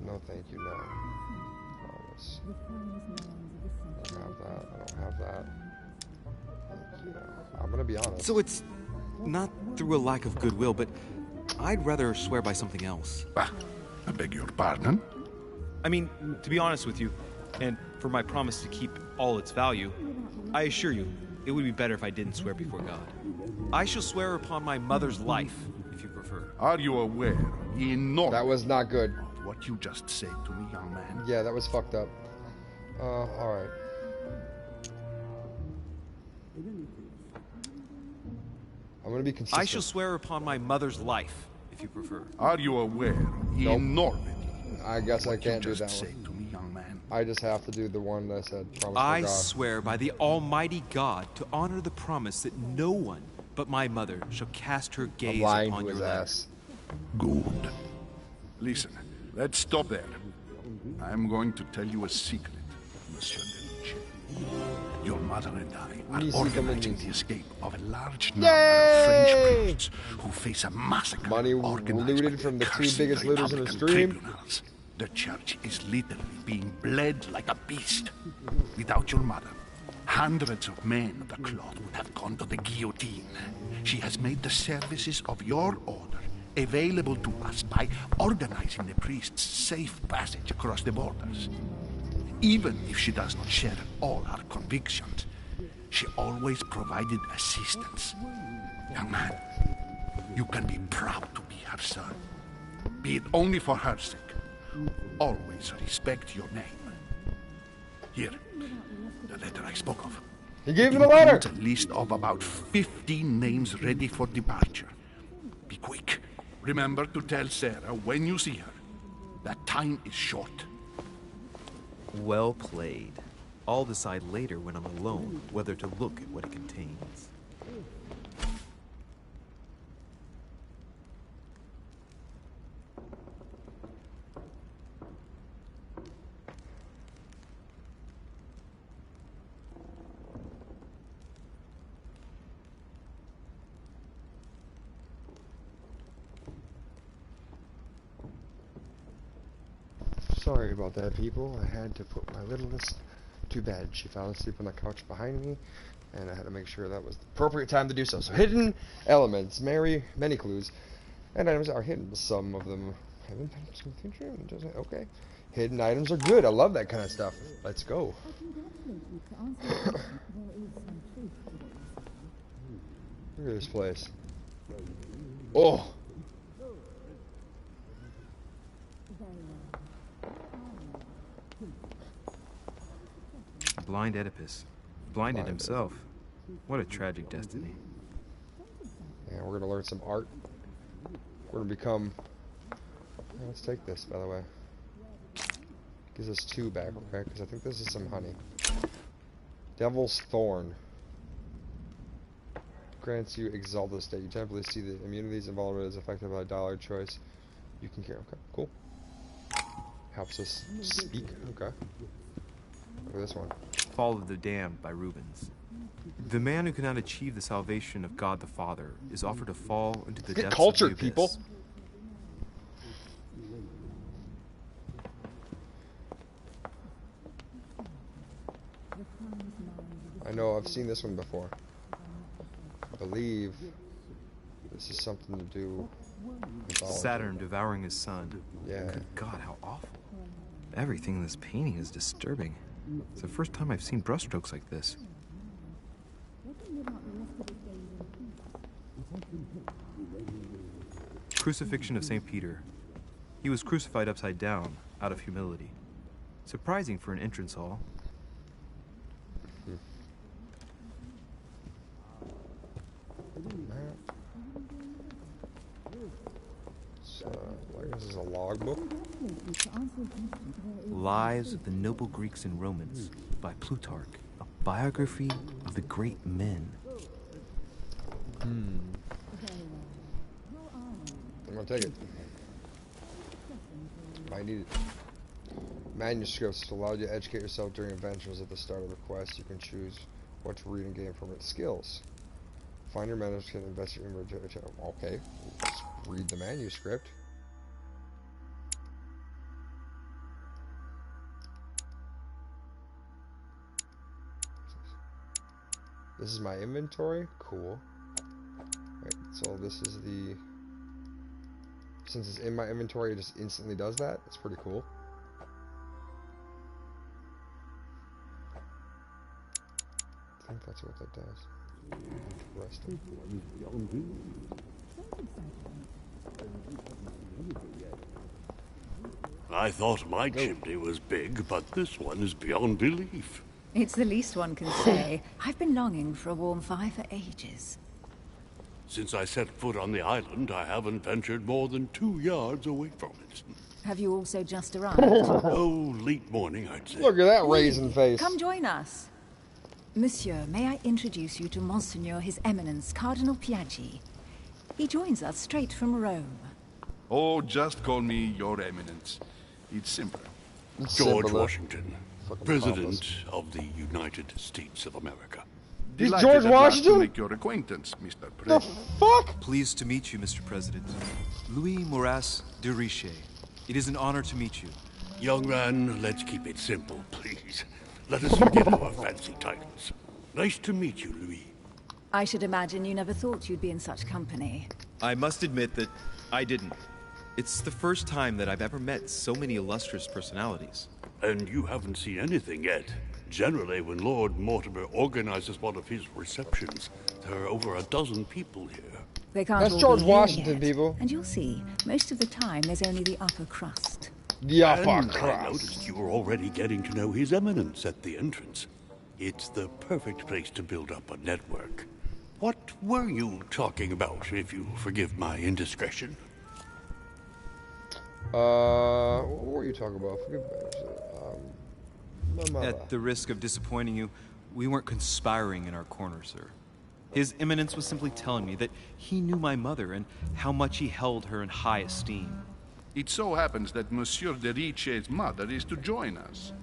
No, thank you, no. Promise. I don't have that. I don't have that. Thank you. I'm going to be honest. So it's not through a lack of goodwill, but I'd rather swear by something else. Ah, I beg your pardon? I mean, to be honest with you, and for my promise to keep all its value, I assure you, it would be better if I didn't swear before God. I shall swear upon my mother's life, if you prefer. Are you aware, That was not good. of what you just said to me, young man? Yeah, that was fucked up. Alright. I'm gonna be consistent. I shall swear upon my mother's life, if you prefer. Are you aware, Nope. in Normandy, I guess I what can't you do just that one. said to me, young man? I just have to do the one that I said. Promise I for God. swear by the Almighty God to honor the promise that no one but my mother shall cast her I'm gaze lying upon to your his letter. ass. Good. Listen, let's stop there. I'm going to tell you a secret, Monsieur Deluce. Your mother and I Easy, are organizing easy. the escape of a large number of French Yay! priests who face a massacre Money organized looted by from the two accursed biggest looters in the Republican stream. tribunals. The church is literally being bled like a beast. Without your mother, hundreds of men of the cloth would have gone to the guillotine. She has made the services of your order available to us by organizing the priests' safe passage across the borders. Even if she does not share all our convictions, she always provided assistance. Young man, you can be proud to be her son. Be it only for her sake. Always respect your name. Here, the letter I spoke of. He gave It him the letter. includes a list of about 15 names ready for departure. Be quick. Remember to tell Sarah when you see her that time is short. Well played. I'll decide later when I'm alone whether to look at what it contains. Sorry about that, people. I had to put my littlest to bed. She fell asleep on the couch behind me, and I had to make sure that was the appropriate time to do so. So, hidden elements. Many clues. And items are hidden. Some of them haven't been. Okay. Hidden items are good. I love that kind of stuff. Let's go. Look at this place. Oh! Blind Oedipus. Blinded himself. What a tragic destiny. Yeah, we're gonna learn some art. We're gonna become. Yeah, let's take this, by the way. Gives us 2 back, okay? Because I think this is some honey. Devil's Thorn. Grants you exalted state. You temporarily see the immunities and vulnerabilities affected by a dollar choice. You can carry. Okay, cool. Helps us speak. Okay. Look at this one. Fall of the Damned by Rubens. The man who cannot achieve the salvation of God the Father is offered to fall into the Get depths cultured, of the abyss. people. I know, I've seen this one before. I believe this is something to do with all Saturn devouring his son. Yeah. Good God, how awful. Everything in this painting is disturbing. It's the first time I've seen brushstrokes like this. Crucifixion of St. Peter. He was crucified upside down, out of humility. Surprising for an entrance hall. Like this is a logbook. Lives of the Noble Greeks and Romans by Plutarch, a biography of the great men. I'm gonna take it. Might need it. Manuscripts allow you to educate yourself during adventures. At the start of the quest, you can choose what to read and gain from its skills. Find your manuscript and investigate. Okay, let's read the manuscript. This is my inventory. Cool. Right, so this is the. Since it's in my inventory, it just instantly does that. It's pretty cool. I think that's what that does. Interesting. I thought my chimney was big, but this one is beyond belief. It's the least one can say. I've been longing for a warm fire for ages. Since I set foot on the island, I haven't ventured more than 2 yards away from it. Have you also just arrived? Oh, late morning, I'd say. Look at that raisin face. Come join us. Monsieur, may I introduce you to Monseigneur His Eminence, Cardinal Piaggi. He joins us straight from Rome. Oh, just call me Your Eminence. It's simpler. George Washington, Fucking President pompous. of the United States of America. He's Delighted George at last Washington? to make your acquaintance, Mr. The President. fuck? Pleased to meet you, Mr. President. Louis Moras de Riche. It is an honor to meet you. Young man, let's keep it simple, please. Let us forget our fancy titles. Nice to meet you, Louis. I should imagine you never thought you'd be in such company. I must admit that I didn't. It's the first time that I've ever met so many illustrious personalities. And you haven't seen anything yet. Generally, when Lord Mortimer organizes one of his receptions, there are over a dozen people here. They can't That's all George be here Washington, yet. people. And you'll see, most of the time there's only the upper crust. The upper And I crust. noticed you were already getting to know His Eminence at the entrance. It's the perfect place to build up a network. What were you talking about, if you forgive my indiscretion? What were you talking about? Forgive me. My mother. At the risk of disappointing you, we weren't conspiring in our corner, sir. His Eminence was simply telling me that he knew my mother and how much he held her in high esteem. It so happens that Monsieur de Riche's mother is to join us.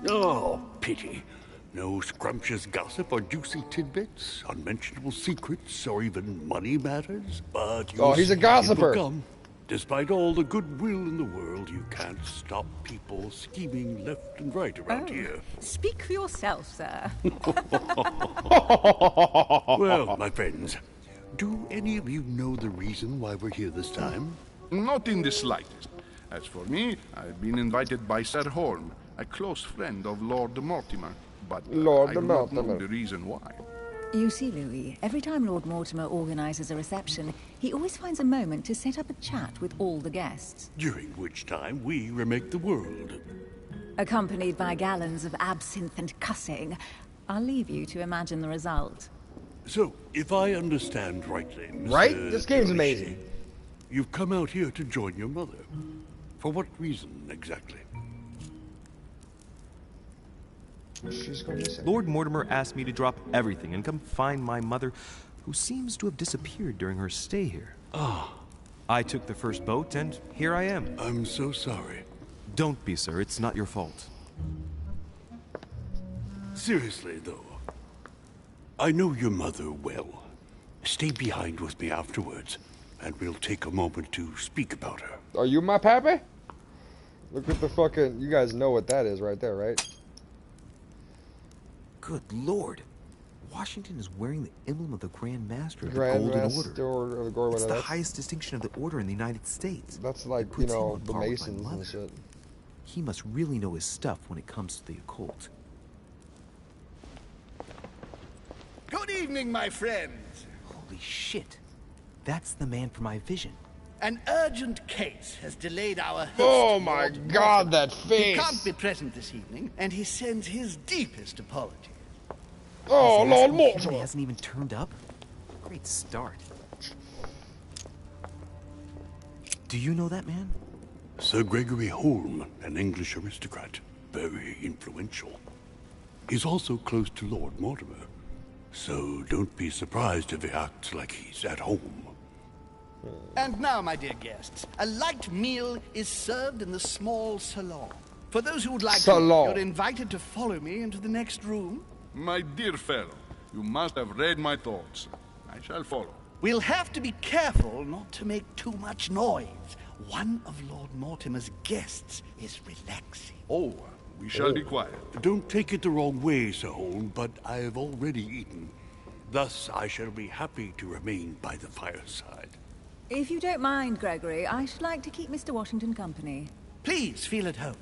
Oh, pity. No scrumptious gossip or juicy tidbits, unmentionable secrets, or even money matters. But you Oh, he's a see, gossiper. people come. Despite all the goodwill in the world, you can't stop people scheming left and right around here. Speak for yourself, sir. Well, my friends, do any of you know the reason why we're here this time? Not in the slightest. As for me, I've been invited by Sir Holm, a close friend of Lord Mortimer, but Lord I do not know Mortimer. the reason why. You see, Louis, every time Lord Mortimer organizes a reception, he always finds a moment to set up a chat with all the guests. During which time we remake the world. Accompanied by gallons of absinthe and cussing. I'll leave you to imagine the result. So, if I understand rightly, Mr. Right? This game's Dorsey, amazing. You've come out here to join your mother. For what reason, exactly? She's going missing. Lord Mortimer asked me to drop everything and come find my mother, who seems to have disappeared during her stay here. Ah, I took the first boat, and here I am. I'm so sorry. Don't be, sir. It's not your fault. Seriously, though, I know your mother well. Stay behind with me afterwards, and we'll take a moment to speak about her. Are you my pappy? Look at the fucking... You guys know what that is right there, right? Good Lord. Washington is wearing the emblem of the Grand Master of the Grand Golden Master Order. of the Golden It's Order. the highest distinction of the Order in the United States. That's like, It you puts him know, on the par with my Masons mother. and shit. He must really know his stuff when it comes to the occult. Good evening, my friends. Holy shit. That's the man from my vision. An urgent case has delayed our host. Oh my Lord God, Mortimer. that face! He can't be present this evening, and he sends his deepest apologies. Oh, This Lord asshole Henry Mortimer! hasn't even turned up? Great start. Do you know that man? Sir Gregory Holm, an English aristocrat. Very influential. He's also close to Lord Mortimer. So don't be surprised if he acts like he's at home. And now, my dear guests, a light meal is served in the small salon. For those who would like to, you're invited to follow me into the next room. My dear fellow, you must have read my thoughts. I shall follow. We'll have to be careful not to make too much noise. One of Lord Mortimer's guests is relaxing. Oh, we shall be quiet. Don't take it the wrong way, Sir Holm, but I have already eaten. Thus, I shall be happy to remain by the fireside. If you don't mind, Gregory, I should like to keep Mr. Washington company. Please feel at home.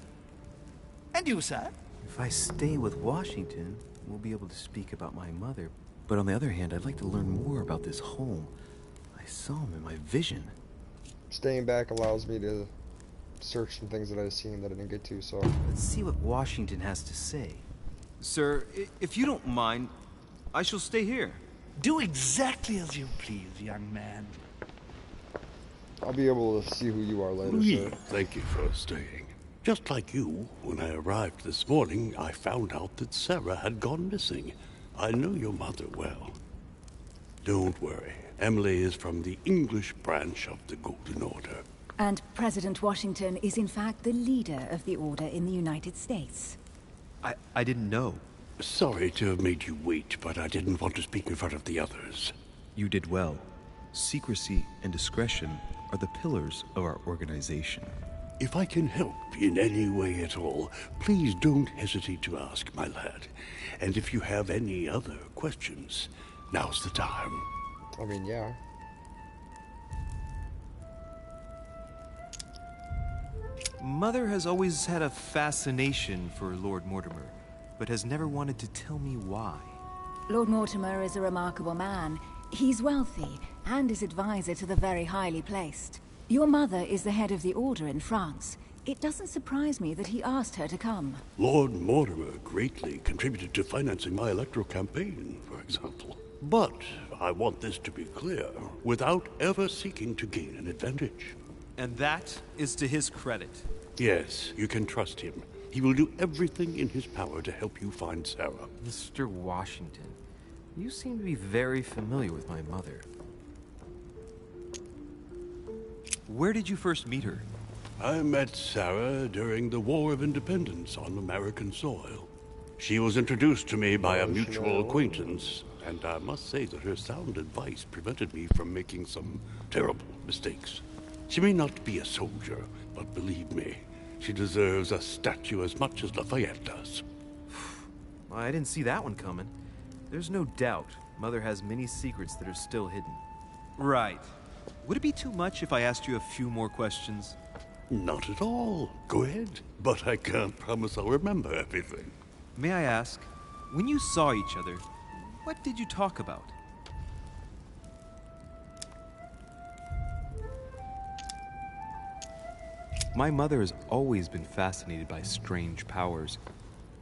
And you, sir? If I stay with Washington, we'll be able to speak about my mother. But on the other hand, I'd like to learn more about this home. I saw him in my vision. Staying back allows me to search some things that I've seen that I didn't get to, so... Let's see what Washington has to say. Sir, if you don't mind, I shall stay here. Do exactly as you please, young man. I'll be able to see who you are later, Oui, sir. thank you for staying. Just like you, when I arrived this morning, I found out that Sarah had gone missing. I know your mother well. Don't worry. Emily is from the English branch of the Golden Order. And President Washington is in fact the leader of the Order in the United States. I didn't know. Sorry to have made you wait, but I didn't want to speak in front of the others. You did well. Secrecy and discretion are the pillars of our organization. If I can help in any way at all, please don't hesitate to ask, my lad. And if you have any other questions, now's the time. I mean, yeah. Mother has always had a fascination for Lord Mortimer, but has never wanted to tell me why. Lord Mortimer is a remarkable man. He's wealthy and is advisor to the very highly placed. Your mother is the head of the Order in France. It doesn't surprise me that he asked her to come. Lord Mortimer greatly contributed to financing my electoral campaign, for example. But I want this to be clear, without ever seeking to gain an advantage. And that is to his credit. Yes, you can trust him. He will do everything in his power to help you find Sarah. Mr. Washington, you seem to be very familiar with my mother. Where did you first meet her? I met Sarah during the War of Independence on American soil. She was introduced to me by a mutual acquaintance, and I must say that her sound advice prevented me from making some terrible mistakes. She may not be a soldier, but believe me, she deserves a statue as much as Lafayette does. I didn't see that one coming. There's no doubt Mother has many secrets that are still hidden. Right. Would it be too much if I asked you a few more questions? Not at all. Go ahead. But I can't promise I'll remember everything. May I ask, when you saw each other, what did you talk about? My mother has always been fascinated by strange powers.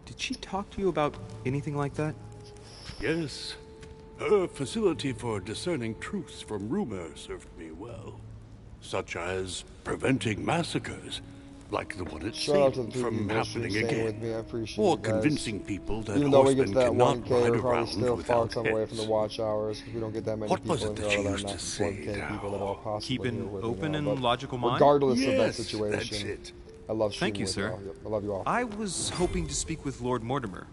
Did she talk to you about anything like that? Yes. Her facility for discerning truths from rumor served me well. Such as preventing massacres, like the one at sea, from happening again. With me. I appreciate or it, guys. convincing people that even though we horsemen get to that cannot 1K, ride we're probably around still far without time away heads. from the watch hours because we don't get that many What people was it in that here you that used not to say 1K people that are possible Keep an here with open me now, and but logical mind? regardless of that Yes, situation, that's it. I love Thank streaming you, with sir. y'all. Yep, I love you all. I was hoping to speak with Lord Mortimer.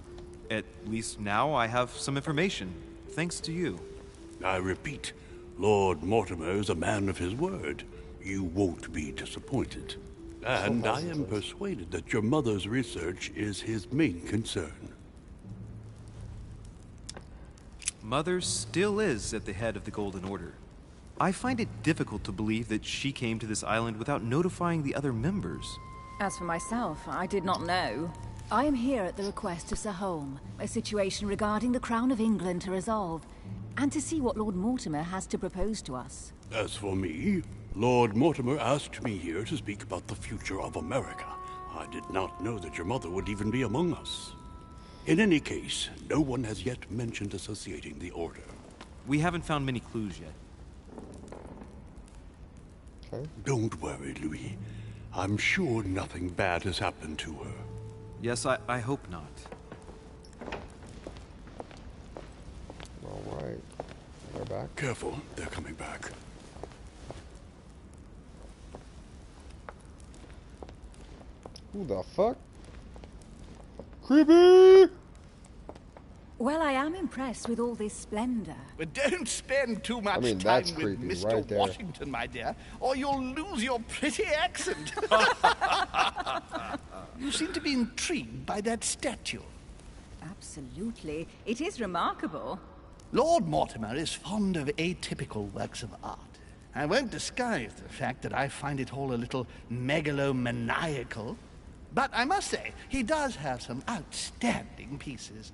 At least now I have some information, thanks to you. I repeat, Lord Mortimer is a man of his word. You won't be disappointed. And I am persuaded that your mother's research is his main concern. Mother still is at the head of the Golden Order. I find it difficult to believe that she came to this island without notifying the other members. As for myself, I did not know. I am here at the request of Sir Holm, a situation regarding the Crown of England to resolve, and to see what Lord Mortimer has to propose to us. As for me, Lord Mortimer asked me here to speak about the future of America. I did not know that your mother would even be among us. In any case, no one has yet mentioned associating the Order. We haven't found many clues yet. Okay. Don't worry, Louis. I'm sure nothing bad has happened to her. Yes, I hope not. Alright. They're back. Careful, they're coming back. Who the fuck? Creepy! Well, I am impressed with all this splendor. But don't spend too much time that's with creepy, Mr. right there. Washington, my dear, or you'll lose your pretty accent. You seem to be intrigued by that statue. Absolutely. It is remarkable. Lord Mortimer is fond of atypical works of art. I won't disguise the fact that I find it all a little megalomaniacal. But I must say, he does have some outstanding pieces.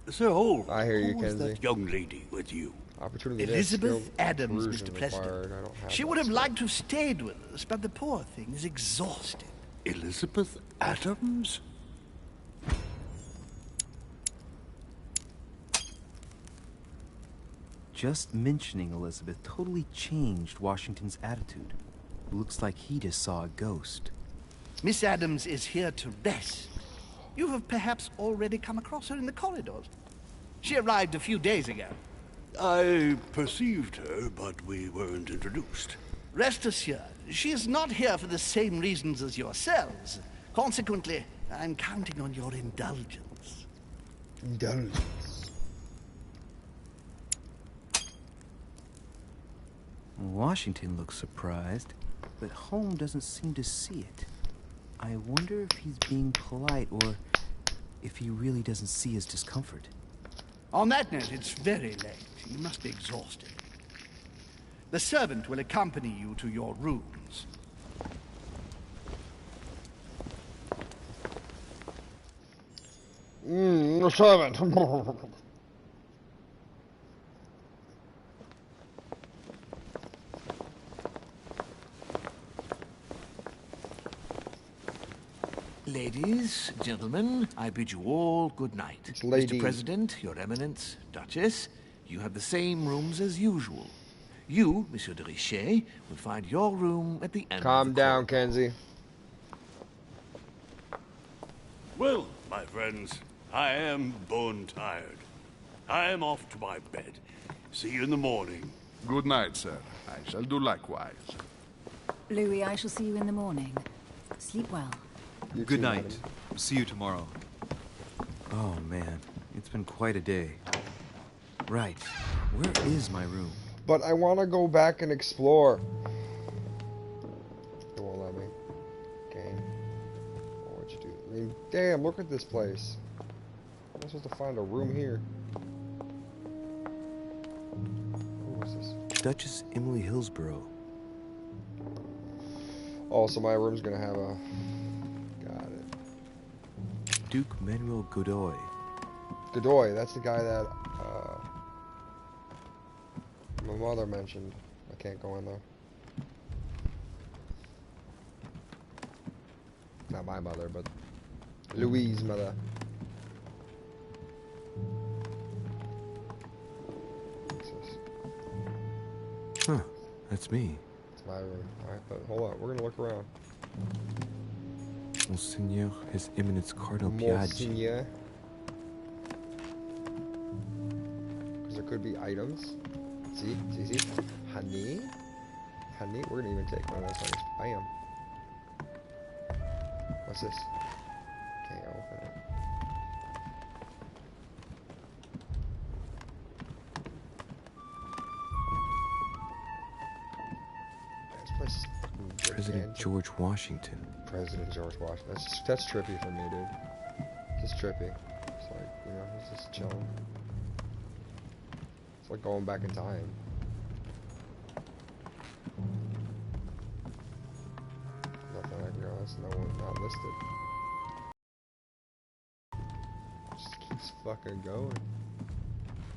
Sir Holmes, I hear you, who was Kenzie. that young lady with you? Opportunity Elizabeth there, Adams, skill, Mr. President. required. I don't have She that would have skill. liked to have stayed with us, but the poor thing is exhausted. Elizabeth Adams? Just mentioning Elizabeth totally changed Washington's attitude. Looks like he just saw a ghost. Miss Adams is here to rest. You have perhaps already come across her in the corridors. She arrived a few days ago. I perceived her, but we weren't introduced. Rest assured, she is not here for the same reasons as yourselves. Consequently, I'm counting on your indulgence. Indulgence. Washington looks surprised, but Holmes doesn't seem to see it. I wonder if he's being polite or if he really doesn't see his discomfort. On that note, it's very late. You must be exhausted. The servant will accompany you to your rooms. The servant. Ladies, gentlemen, I bid you all good night. It's lady. Mr. President, Your Eminence, Duchess, you have the same rooms as usual. You, Monsieur de Richet, will find your room at the end Calm of the down, corridor. Kenzie. Well, my friends, I am bone tired. I am off to my bed. See you in the morning. Good night, sir. I shall do likewise. Louis, I shall see you in the morning. Sleep well. You Good too, night. madam. See you tomorrow. Oh man, it's been quite a day. Right, where is my room? But I want to go back and explore. It won't let me. Game. Oh, what'd you do? I mean, damn, look at this place. How am I supposed to find a room here? What's this? Duchess Emily Hillsborough. Oh, so my room's gonna have a... Got it. Duke Manuel Godoy. Godoy, that's the guy that my mother mentioned. I can't go in there. Not my mother, but Louise's mother. What's this? Huh, that's me. It's my room. Alright, but hold on, we're gonna look around. Monseigneur, His Eminence Cardinal Piaggi. Monseigneur. Because there could be items. See? Honey? Honey? We're gonna even take one of those things. Bam. What's this? Can't open it. This place is President gigantic. George Washington. President George Washington. That's trippy for me, dude. Just trippy. It's like, you know, he's just chilling. It's like going back in time. Nothing I can realize. No one not listed. Just keeps fucking going.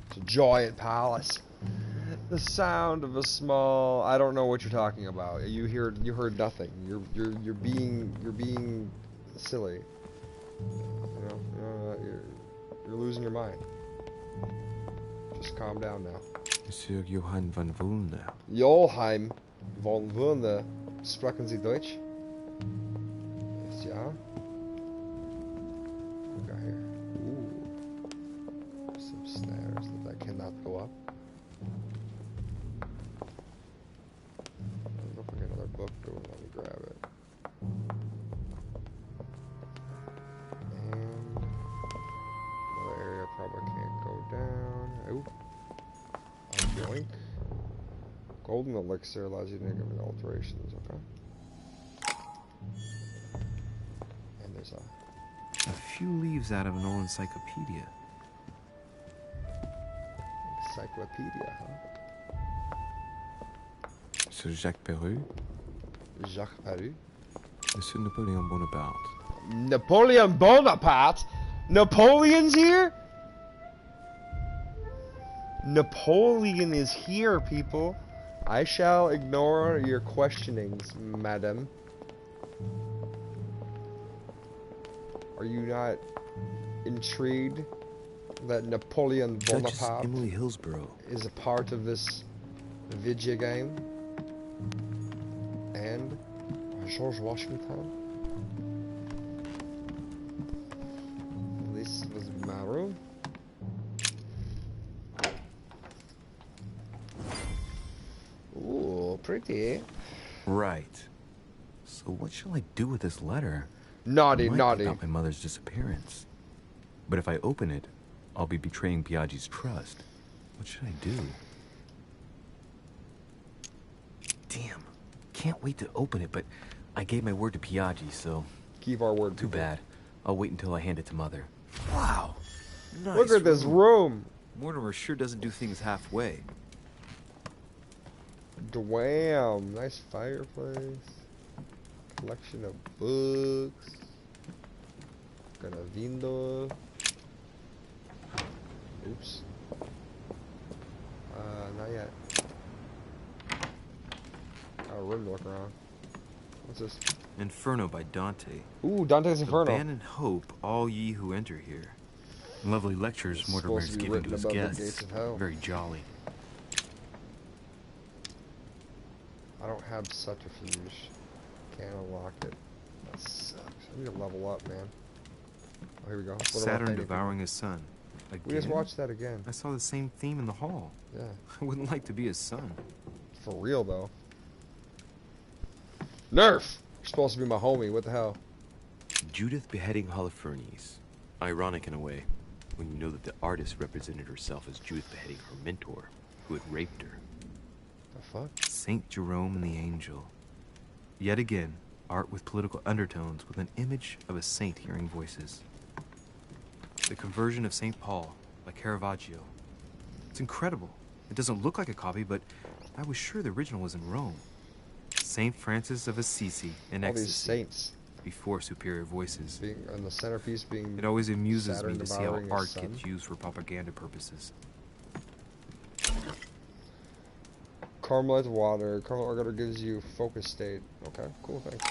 It's a giant palace. The sound of a small. I don't know what you're talking about. You heard nothing. You're being silly. You're losing your mind. Just calm down now. Monsieur Johann von Wulner. Johann von Wulner. Sprechen Sie Deutsch? Yes, ja. What we got here? Ooh. Some snares that cannot go up. Look like another book, but it won't let me grab it. And another area probably can't go down. Ooh. Yoink. Golden elixir allows you to make alterations, okay. And there's a few leaves out of an old encyclopedia. Encyclopedia, huh? Monsieur Jacques Perru. Jacques Perru. Monsieur Napoleon Bonaparte. Napoleon Bonaparte? Napoleon's here? Napoleon is here, people. I shall ignore your questionings, madam. Are you not intrigued that Napoleon Bonaparte Emily Hillsborough is a part of this video game? And George Washington? This was my room. Ooh, pretty. Right. So what shall I do with this letter? Naughty, naughty. About my mother's disappearance. But if I open it, I'll be betraying Piaggi's trust. What should I do? Damn. Can't wait to open it, but I gave my word to Piaggi, so... Keep our word. Too bad. I'll wait until I hand it to Mother. Wow. Nice. Look at this room. Mortimer sure doesn't do things halfway. Damn, nice fireplace. Collection of books. Got a window. Oops. Not yet. Got a room to look around. What's this? Inferno by Dante. Ooh, Dante's Inferno. Abandon hope, all ye who enter here. Lovely lectures Mortimer's giving to his guests. Very jolly. I don't have subterfuge. Can't unlock it. That sucks. I need to level up, man. Oh, here we go. Saturn devouring his son. Again? We just watched that again. I saw the same theme in the hall. Yeah. I wouldn't like to be his son. For real, though. Nerf! You're supposed to be my homie. What the hell? Judith beheading Holofernes. Ironic in a way, when you know that the artist represented herself as Judith beheading her mentor, who had raped her. The fuck? Saint Jerome and the Angel. Yet again, art with political undertones with an image of a saint hearing voices. The Conversion of St. Paul by Caravaggio. It's incredible. It doesn't look like a copy, but I was sure the original was in Rome. St. Francis of Assisi in All ecstasy. these saints. Before superior voices. And the centerpiece being... It always amuses Saturn me to see how devouring art his son. gets used for propaganda purposes. Carmelite water. Carmelite water gives you focus state. Okay, cool, thanks.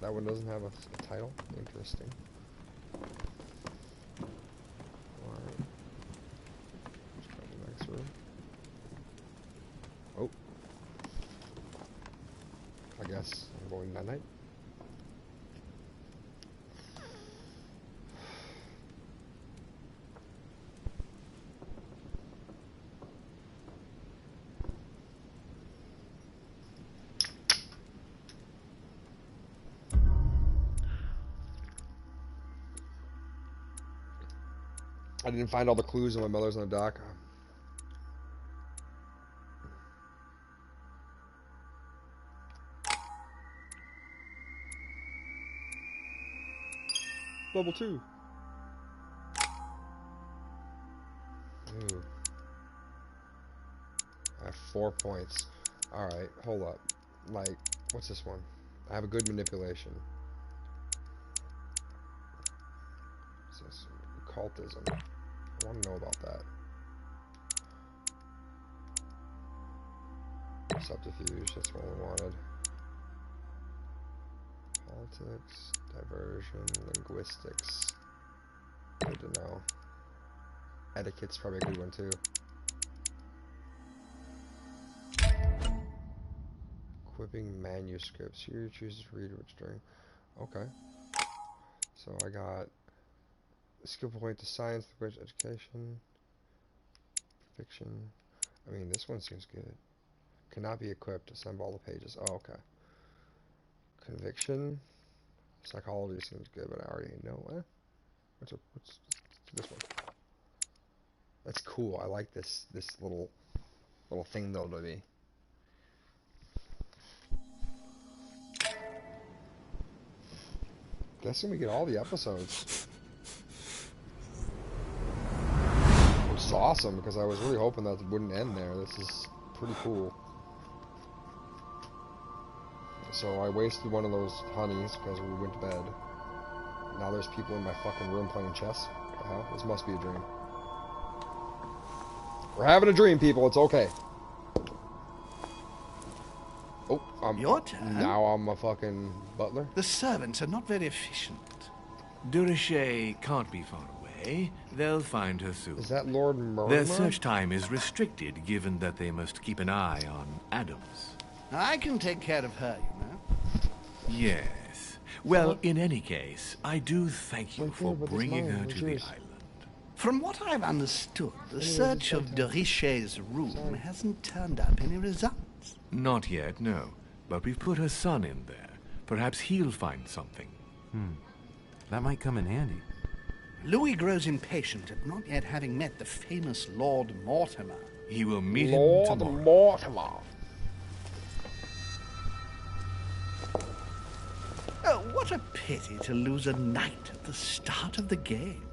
That one doesn't have a title? Interesting. Alright. Let's try the next room. Oh. I guess I'm going night night. I didn't find all the clues in my mother's on the dock. Level 2. Ooh. I have 4 points. Alright, hold up. Like, what's this one? I have a good manipulation. What's this? Occultism. I want to know about that. Subterfuge, that's what we wanted. Politics, diversion, linguistics. Good to know. Etiquette's probably a good one too. Equipping manuscripts. Here you choose to read which during. Okay. So I got skill point to science, language, education, fiction. I mean, this one seems good. Cannot be equipped. Assemble all the pages. Oh, okay. Conviction. Psychology seems good, but I already know. What's this one? That's cool. I like this little thing though to me. Guessing we get all the episodes. Which is awesome because I was really hoping that it wouldn't end there. This is pretty cool. So I wasted one of those honeys because we went to bed. Now there's people in my fucking room playing chess. What the hell? This must be a dream. We're having a dream, people. It's okay. Oh, Your turn. Now I'm a fucking butler. The servants are not very efficient. DrewSki can't be far away. They'll find her soon. Is that Lord Mortimer? Their search time is restricted, given that they must keep an eye on Adams. I can take care of her, you know. Yes. Well, in any case, I do thank you for bringing her to the island. From what I've understood, the search of DrewSki's room hasn't turned up any results. Not yet, no. But we've put her son in there. Perhaps he'll find something. That might come in handy. Louis grows impatient at not yet having met the famous Lord Mortimer. He will meet him Lord tomorrow. Mortimer. Oh, what a pity to lose a knight at the start of the game.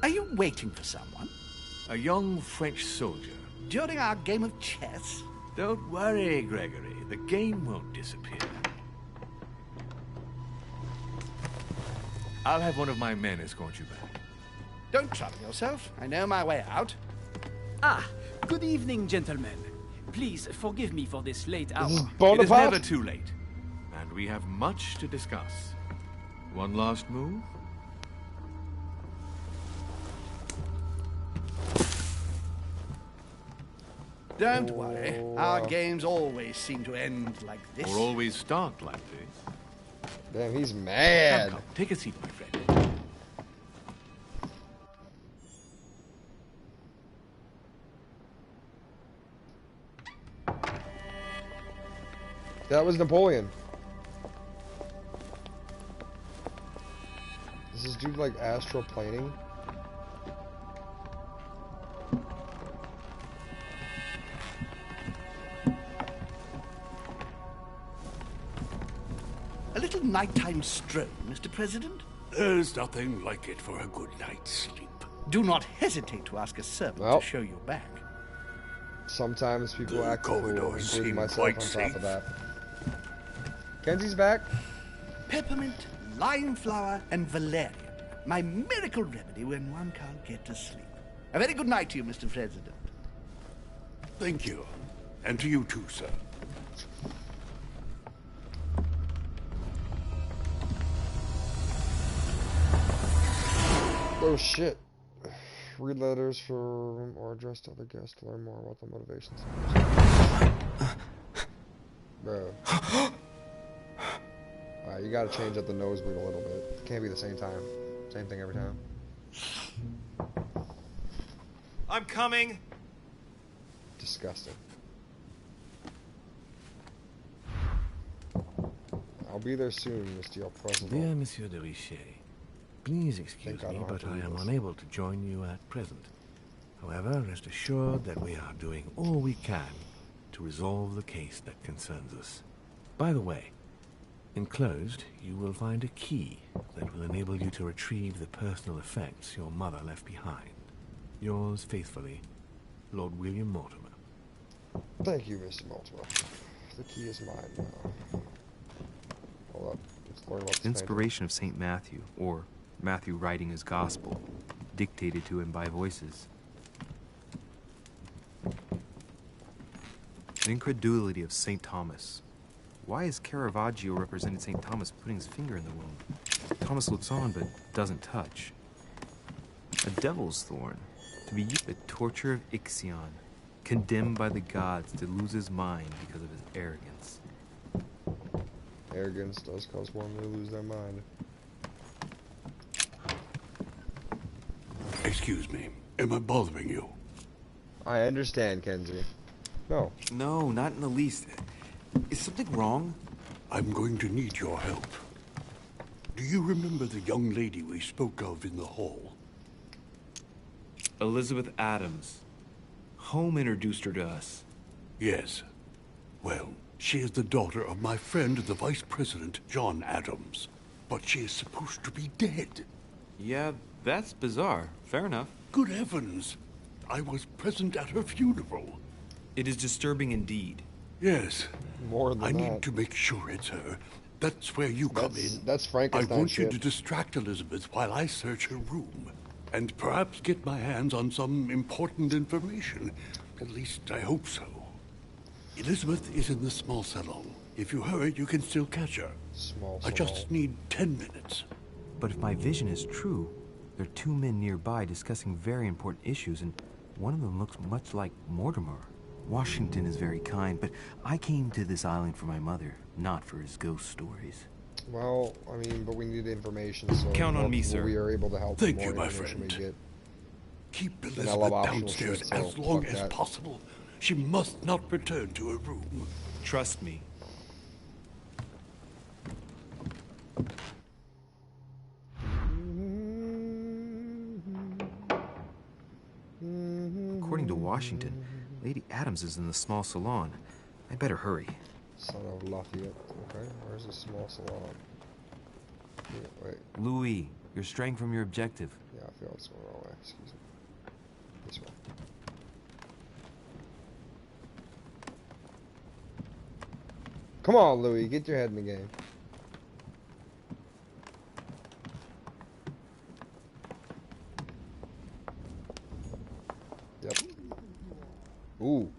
Are you waiting for someone? A young French soldier. During our game of chess? Don't worry, Gregory. The game won't disappear. I'll have one of my men escort you back. Don't trouble yourself. I know my way out. Ah, good evening, gentlemen. Please forgive me for this late hour. This is It is Bonaparte? never too late. And we have much to discuss. One last move? Don't worry. Our games always seem to end like this. Or always start like this. Damn, he's mad. Come, take a seat, my friend. That was Napoleon. Does this dude like astral planing? A little nighttime stroll, Mr. President? There's nothing like it for a good night's sleep. Do not hesitate to ask a servant to show you back. Sometimes people The act cool, corridors including seem myself quite on top safe. of that. Kenzie's back. Peppermint, lime flower, and valerian. My miracle remedy when one can't get to sleep. A very good night to you, Mr. President. Thank you. And to you too, sir. Oh shit. Read letters from or address to other guests to learn more about the motivations. Bro. Alright, you gotta change up the nosebleed a little bit. It can't be the same time. Same thing every time. I'm coming. Disgusting. I'll be there soon, Mr. President. Dear Monsieur DrewSki, please excuse Thank God I me, don't have but to I read am this. unable to join you at present. However, rest assured that we are doing all we can to resolve the case that concerns us. By the way, enclosed, you will find a key that will enable you to retrieve the personal effects your mother left behind. Yours faithfully, Lord William Mortimer. Thank you, Mr. Mortimer. The key is mine now. Hold up. Let's learn about this Inspiration of St. Matthew, or Matthew writing his gospel, dictated to him by voices. The incredulity of St. Thomas. Why is Caravaggio representing St. Thomas putting his finger in the wound? Thomas looks on but doesn't touch. A devil's thorn. To be used the torture of Ixion. Condemned by the gods to lose his mind because of his arrogance. Arrogance does cause one to lose their mind. Excuse me. Am I bothering you? I understand, Kenzie. No. No, not in the least. Is something wrong? I'm going to need your help. Do you remember the young lady we spoke of in the hall? Elizabeth Adams. Home introduced her to us. Yes. Well, she is the daughter of my friend, the Vice President, John Adams. But she is supposed to be dead. Yeah, that's bizarre. Fair enough. Good heavens! I was present at her funeral. It is disturbing indeed. Yes. More than I that. need to make sure it's her. That's where you come in. That's Frankenstein I want shit. you to distract Elizabeth while I search her room. And perhaps get my hands on some important information. At least, I hope so. Elizabeth is in the small salon. If you hurry, you can still catch her. Small I salon. just need 10 minutes. But if my vision is true, there are two men nearby discussing very important issues, and one of them looks much like Mortimer. Washington is very kind, but I came to this island for my mother, not for his ghost stories. Well, I mean, but we need information, so Count on me, sir. We are able to help. Thank the you, more my information friend. we get. Keep And I love Elizabeth optional downstairs shit, so as long fuck as that. possible. She must not return to her room. Trust me. According to Washington, Lady Adams is in the small salon. I better hurry. Son of Lafayette. Okay, where's the small salon? Yeah, wait. Louis, you're straying from your objective. Yeah, I feel it's going the wrong way. Excuse me. This way. Come on, Louis, get your head in the game. Yep. Ooh.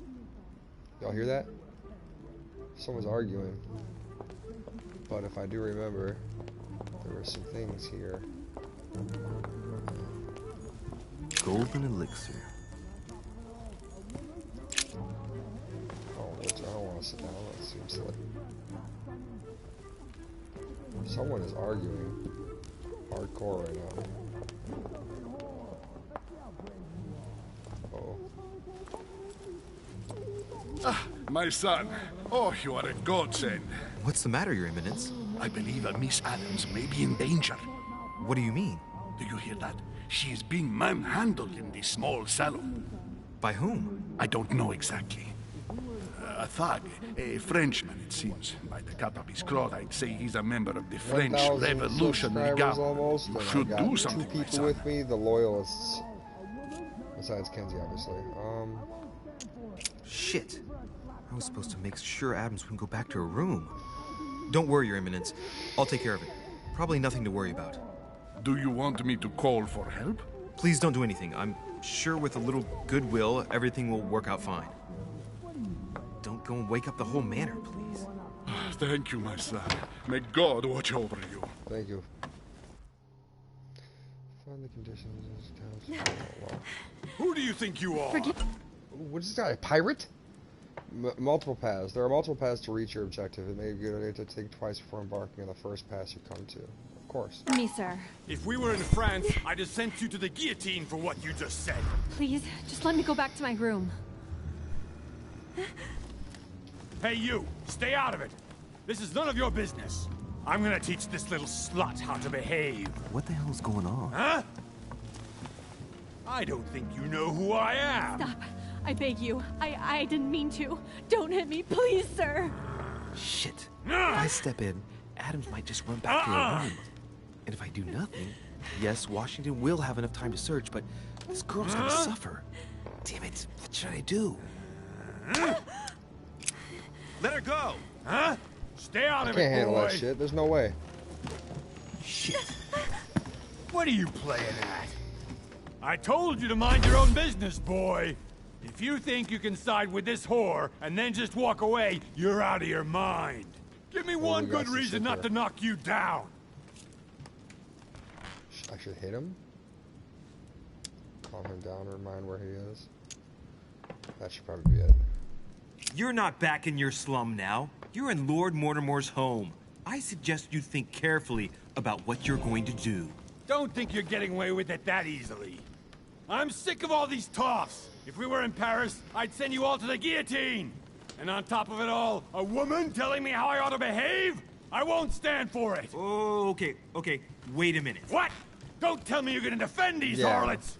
Y'all hear that? Someone's arguing. But if I do remember, there were some things here. Golden elixir. Oh, which I don't want to sit down. That seems silly. Someone is arguing hardcore right now. Oh. Ah, my son. Oh, you are a godsend. What's the matter, Your Eminence? I believe a Miss Adams may be in danger. What do you mean? Do you hear that? She is being manhandled in this small salon. By whom? I don't know exactly. A thug, a Frenchman, it seems. By the cut of his cloth, I'd say he's a member of the French 1,000 Revolutionary subscribers Guard. almost, You and should I got do something, two my people son. with me, the loyalists. Besides Kenzie, obviously. Shit. I was supposed to make sure Adams wouldn't go back to her room. Don't worry, Your Eminence. I'll take care of it. Probably nothing to worry about. Do you want me to call for help? Please don't do anything. I'm sure with a little goodwill, everything will work out fine. Don't go and wake up the whole manor, please. Thank you, my son. May God watch over you. Thank you. Find the conditions of this couch. Oh, wow. Who do you think you are? What is this guy, a pirate? Multiple paths. There are multiple paths to reach your objective. It may be a good idea to take twice before embarking on the first path you come to. Of course. Me, sir. If we were in France, I'd have sent you to the guillotine for what you just said. Please, just let me go back to my room. Hey, you! Stay out of it! This is none of your business. I'm gonna teach this little slut how to behave. What the hell is going on? Huh? I don't think you know who I am. Stop. I beg you. I didn't mean to. Don't hit me, please, sir. Shit. If I step in, Adams might just run back to her room. And if I do nothing, yes, Washington will have enough time to search, but this girl's gonna suffer. Damn it, what should I do? Let her go! Huh? Stay out I of can't it, handle boy. that shit. There's no way. Shit. What are you playing at? I told you to mind your own business, boy. If you think you can side with this whore and then just walk away, you're out of your mind. Give me one good reason not to knock you down. I should hit him. Calm him down, remind where he is. That should probably be it. You're not back in your slum now. You're in Lord Mortimer's home. I suggest you think carefully about what you're going to do. Don't think you're getting away with it that easily. I'm sick of all these toffs. If we were in Paris, I'd send you all to the guillotine. And on top of it all, a woman telling me how I ought to behave? I won't stand for it. Oh, okay. Wait a minute. What? Don't tell me you're gonna defend these harlots.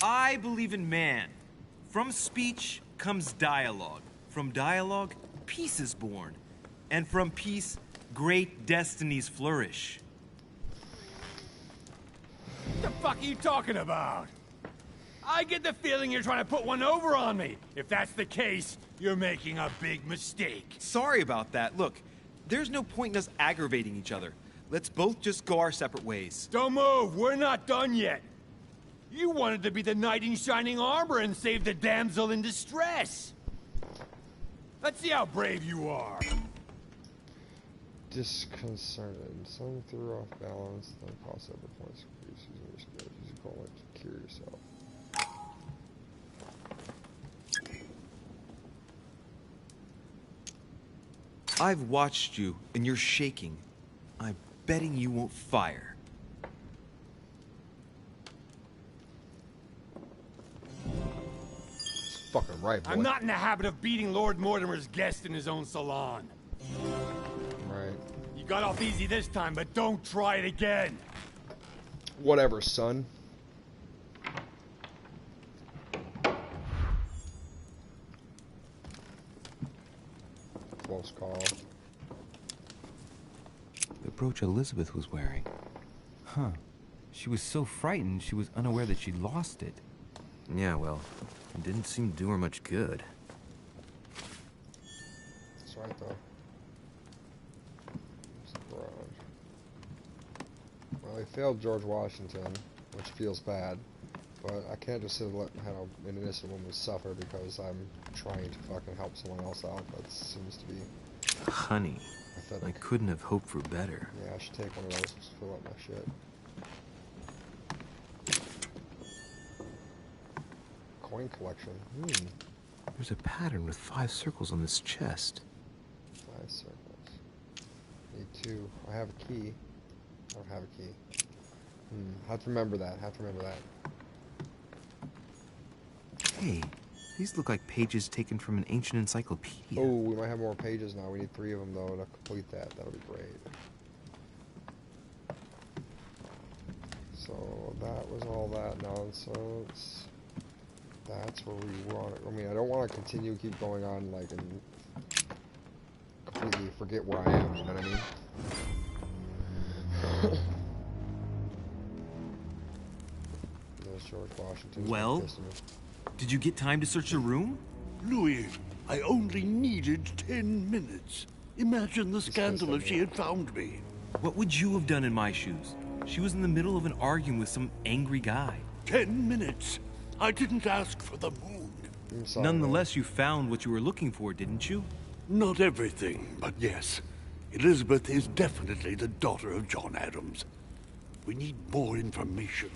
I believe in man. From speech comes dialogue. From dialogue, peace is born. And from peace, great destinies flourish. What the fuck are you talking about? I get the feeling you're trying to put one over on me. If that's the case, you're making a big mistake. Sorry about that. Look, there's no point in us aggravating each other. Let's both just go our separate ways. Don't move. We're not done yet. You wanted to be the knight in shining armor and save the damsel in distress. Let's see how brave you are. Disconcerted. Some threw off balance. Then cost every points. Using your skills. Use a goal to cure yourself. I've watched you, and you're shaking. I'm betting you won't fire. It's fucking right, boy. I'm not in the habit of beating Lord Mortimer's guest in his own salon. Right. You got off easy this time, but don't try it again. Whatever, son. Close call. The brooch Elizabeth was wearing. Huh. She was so frightened she was unaware that she'd lost it. Yeah, well, it didn't seem to do her much good. That's right, though. Well, he failed George Washington, which feels bad, but I can't just sit and let an innocent woman suffer because I'm trying to fucking help someone else out. That seems to be Honey, pathetic. I couldn't have hoped for better. Yeah, I should take one of those to fill up my shit. Coin collection. There's a pattern with 5 circles on this chest. 5 circles. Need 2. I have a key. I don't have a key. Have to remember that. Hey, these look like pages taken from an ancient encyclopedia. Oh, we might have more pages now. We need 3 of them, though, to complete that. That'll be great. So, that was all that nonsense. That's where we want it. I mean, I don't want to keep going on, like, and completely forget where I am, you know what I mean? There's George Washington. Well, did you get time to search the room? Louis, I only needed 10 minutes. Imagine the scandal if she had found me. What would you have done in my shoes? She was in the middle of an argument with some angry guy. 10 minutes? I didn't ask for the moon. Nonetheless, you found what you were looking for, didn't you? Not everything, but yes. Elizabeth is definitely the daughter of John Adams. We need more information.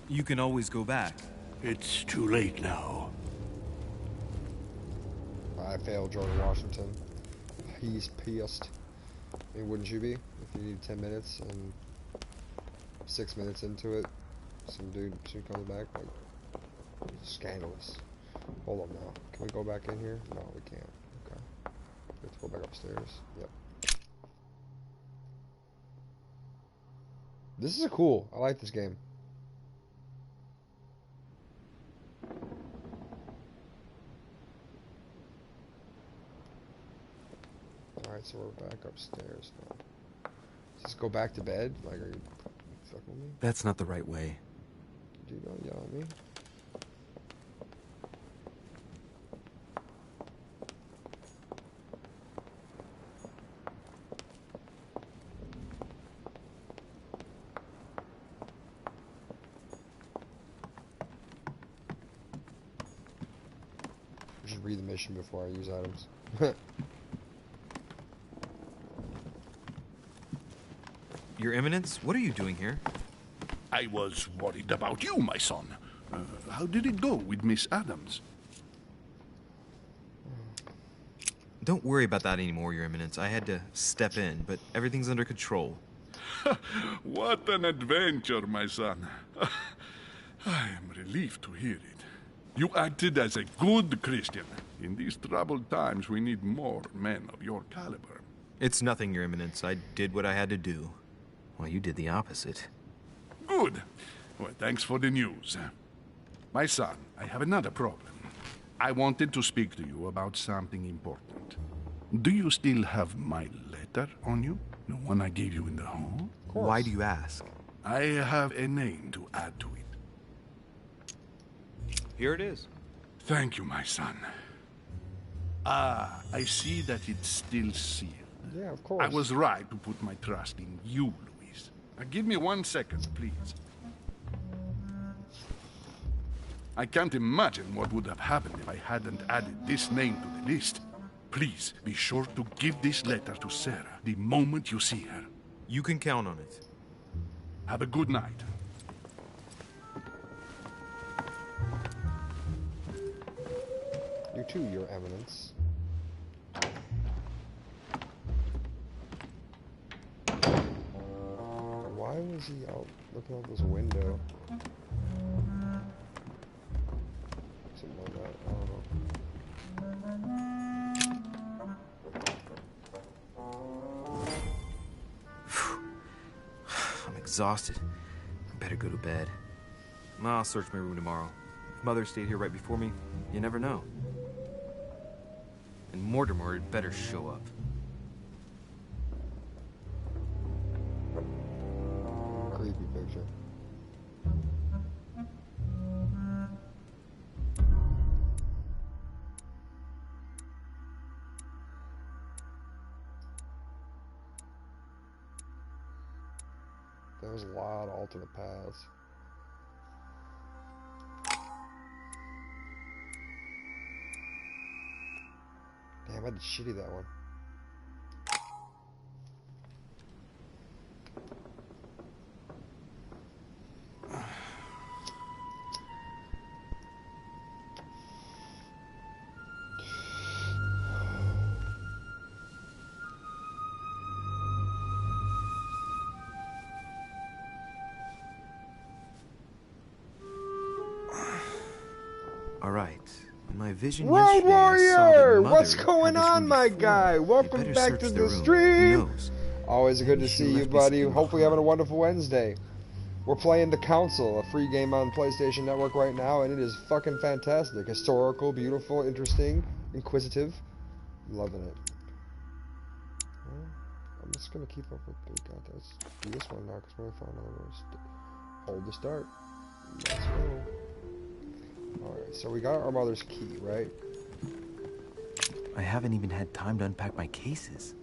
You can always go back. It's too late now. I failed George Washington. He's pissed. I mean, wouldn't you be? If you need 10 minutes and 6 minutes into it, some dude comes back, like, scandalous. Hold on now. Can we go back in here? No, we can't. Okay. We have to go back upstairs. Yep. This is cool. I like this game. Alright, so we're back upstairs now. Just go back to bed? Like, are you fucking with me? That's not the right way. Do you not yell at me? complete the mission before I use items. Your Eminence, what are you doing here? I was worried about you, my son. How did it go with Miss Adams? Don't worry about that anymore, Your Eminence. I had to step in, but everything's under control. What an adventure, my son. I am relieved to hear it. You acted as a good Christian. In these troubled times, we need more men of your caliber. It's nothing, Your Eminence. I did what I had to do. Well, you did the opposite. Good. Well, thanks for the news. My son, I have another problem. I wanted to speak to you about something important. Do you still have my letter on you? The one I gave you in the hall? Why do you ask? I have a name to add to it. Here it is. Thank you, my son. Ah, I see that it's still sealed. Yeah, of course. I was right to put my trust in you, Luis. Now, give me 1 second, please. I can't imagine what would have happened if I hadn't added this name to the list. Please, be sure to give this letter to Sarah the moment you see her. You can count on it. Have a good night. You too, Your Eminence. Why was he out looking out this window? Something like that, I don't know. I'm exhausted. I better go to bed. I'll search my room tomorrow. If Mother stayed here right before me, you never know. And Mortimer had better show up. Creepy picture. There's a lot of alternate paths. Damn, I did shitty that one. All right. In my vision Road yesterday, I saw that Warrior! Mother What's had going this on, room my before. guy? You Welcome better back search to the the room. Who stream. knows? Always good to Maybe she see you, left me buddy. sitting Hopefully you're having a behind. wonderful Wednesday. We're playing The Council, a free game on PlayStation Network right now, and it is fucking fantastic. Historical, beautiful, interesting, inquisitive. Loving it. Well, I'm just gonna keep up with the God. Let's do this one now, because we're gonna find another one. Hold to start. Let's go. Alright, so we got our mother's key, right? I haven't even had time to unpack my cases.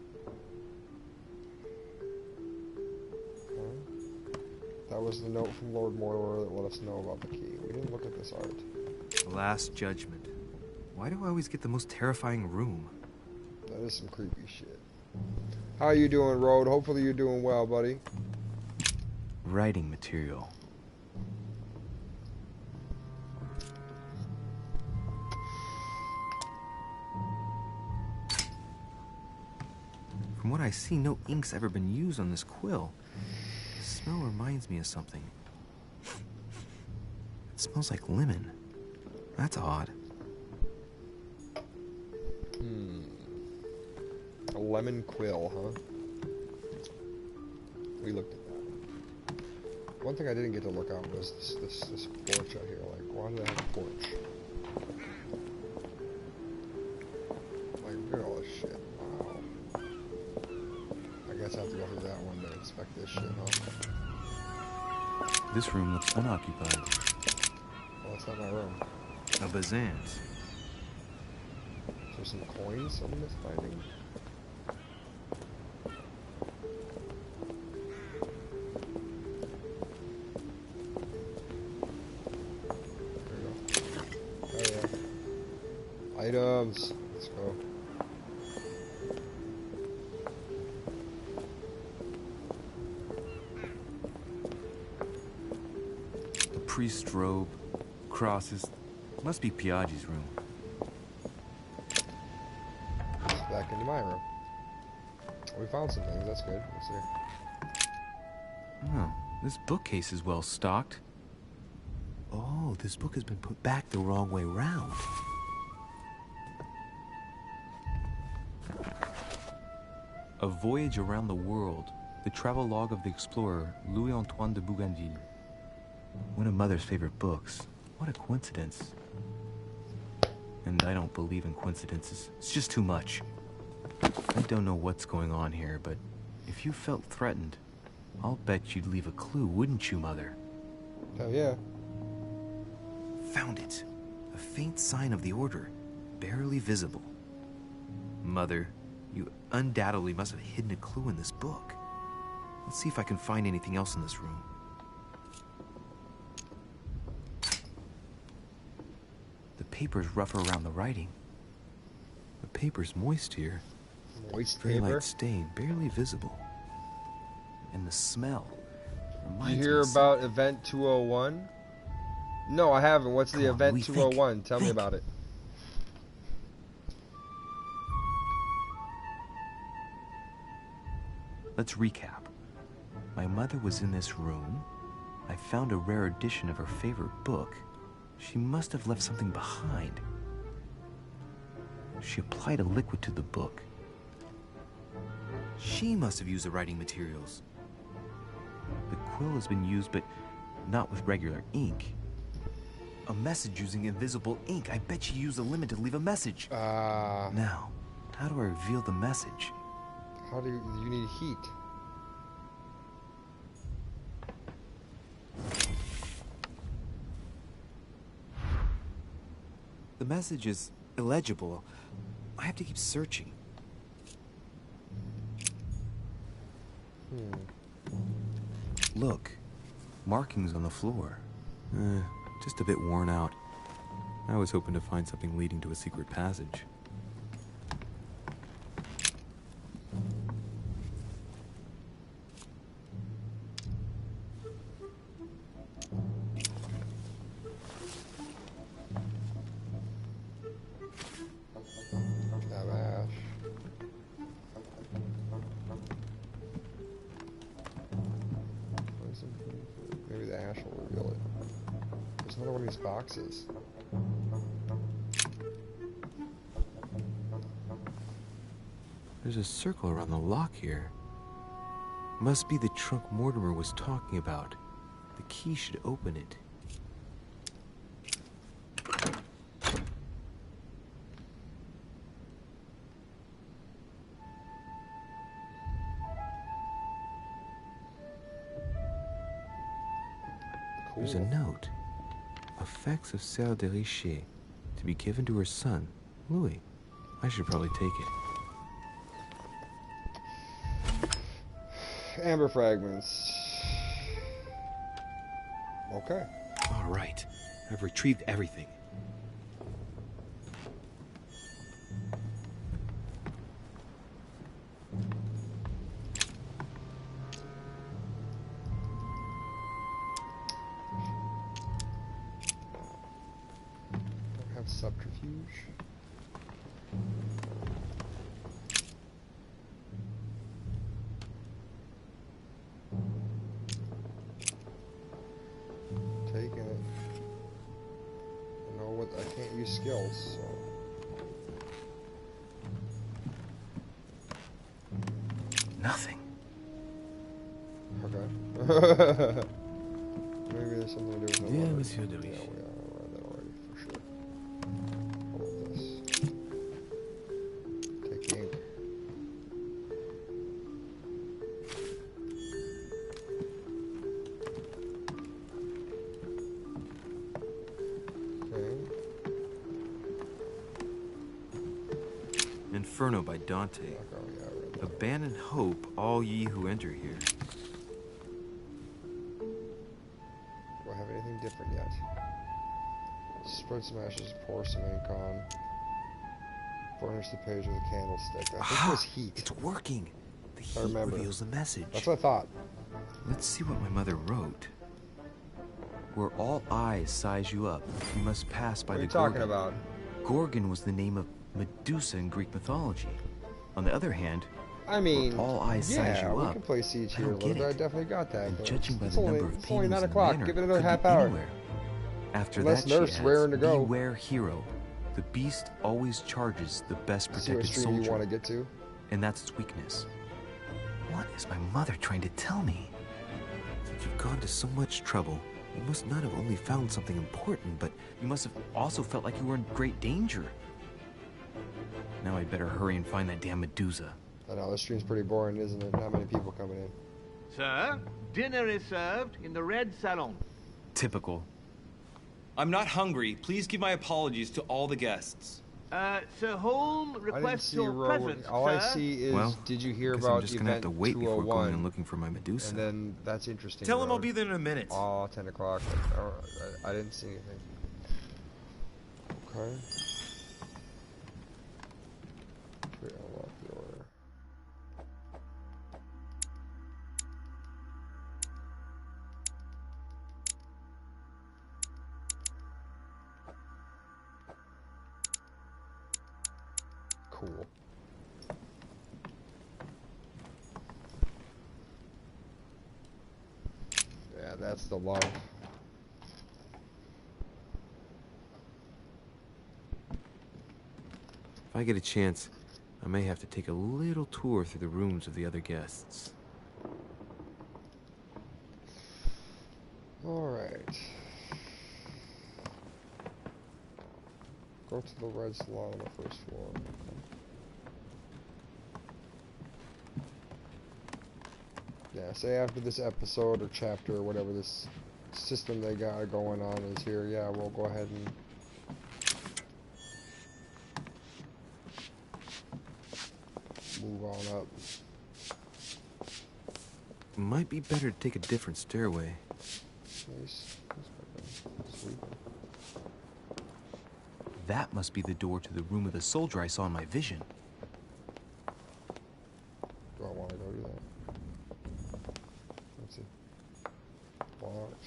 That was the note from Lord Mortimer that let us know about the key. We didn't look at this art. The Last Judgment. Why do I always get the most terrifying room? That is some creepy shit. How are you doing, Road? Hopefully you're doing well, buddy. Writing material. From what I see, no ink's ever been used on this quill. The smell reminds me of something. It smells like lemon. That's odd. A lemon quill, huh? We looked at that. One thing I didn't get to look at was this porch out here. Like, why do they have a porch? Like, look at all this shit. Wow. I guess I have to go through that one to inspect this shit, huh? This room looks unoccupied. Well, that's not my room. A Byzance. Is there some coins someone is finding? There we go. Oh yeah. ruins. Let's go. The priest's robe, crosses. Must be Piaggi's room. It's back into my room. We found some things. That's good. Let's see. Oh, this bookcase is well stocked. Oh, this book has been put back the wrong way round. A Voyage Around the World, the travelogue of the explorer Louis-Antoine de Bougainville. One of Mother's favorite books. What a coincidence. And I don't believe in coincidences. It's just too much. I don't know what's going on here, but if you felt threatened, I'll bet you'd leave a clue, wouldn't you, Mother? Hell yeah. Found it. A faint sign of the Order, barely visible. Mother, you undoubtedly must have hidden a clue in this book. Let's see if I can find anything else in this room. The paper's rougher around the writing. The paper's moist here. Moist Very paper? light stain, barely visible. And the smell. You hear about Event 201? No, I haven't. What's the Event 201? Tell me about it. Let's recap. My mother was in this room. I found a rare edition of her favorite book. She must have left something behind. She applied a liquid to the book. She must have used the writing materials. The quill has been used, but not with regular ink. A message using invisible ink. I bet she used a limit to leave a message. Now, how do I reveal the message? How do you need heat? The message is illegible. I have to keep searching. Look, markings on the floor. Just a bit worn out. I was hoping to find something leading to a secret passage. Maybe the ash will reveal it. There's another one of these boxes. There's a circle around the lock here. Must be the trunk Mortimer was talking about. The key should open it. There's a note. Effects of Serre de Richer, to be given to her son, Louis. I should probably take it. Amber fragments. Okay. All right. I've retrieved everything. Have subterfuge. Taking it. I know what I can't use skills, so. Nothing. Okay. Maybe there's something to do with the Dear water. Monsieur de Riche. Yeah, we read that already, for sure. How about this? Take ink. Okay. Inferno by Dante. Abandon hope, all ye who enter here. Do I have anything different yet? Spread some ashes, pour some ink on. Burnish the page with a candlestick. I think it was heat. It's working. The heat remember. reveals the message. That's what I thought. Let's see what my mother wrote. Where all eyes size you up, you must pass by What are the you talking Gorgon. about? Gorgon was the name of Medusa in Greek mythology. On the other hand, I mean, where all eyes size yeah, you we up. can play Siege I here a don't little get bit. I it. definitely got that. And But judging by it's the only, number of it's only 9 paintings in the o'clock. manor, Give it could another be half hour. anywhere. After Unless that, Nerf's she adds, raring to go. beware hero. The beast always charges the best See what protected stream soldier. you want to get to. And that's its weakness. What is my mother trying to tell me? You've gone to so much trouble. You must not have only found something important, but you must have also felt like you were in great danger. Now I'd better hurry and find that damn Medusa. I know, this stream's pretty boring, isn't it? Not many people coming in. Sir, dinner is served in the red salon. Typical. I'm not hungry. Please give my apologies to all the guests. Sir Holm I didn't requests see your road. presence, All sir. I see is, Well, did you hear guess about I'm just gonna have event to wait before 201? going and looking for my Medusa. And then that's interesting. Tell him I'll road. be there in a minute. Oh, 10 o'clock. I didn't see anything. Okay. Wait, unlock the order. Cool. Yeah, that's the love. If I get a chance, I may have to take a little tour through the rooms of the other guests. Alright. Go to the red salon on the first floor. Yeah, say after this episode or chapter or whatever this system they got going on is here, yeah, we'll go ahead and move on up. Might be better to take a different stairway. Nice. Sweet. That must be the door to the room of the soldier I saw in my vision. Do I want to go do that? Let's see. Locked.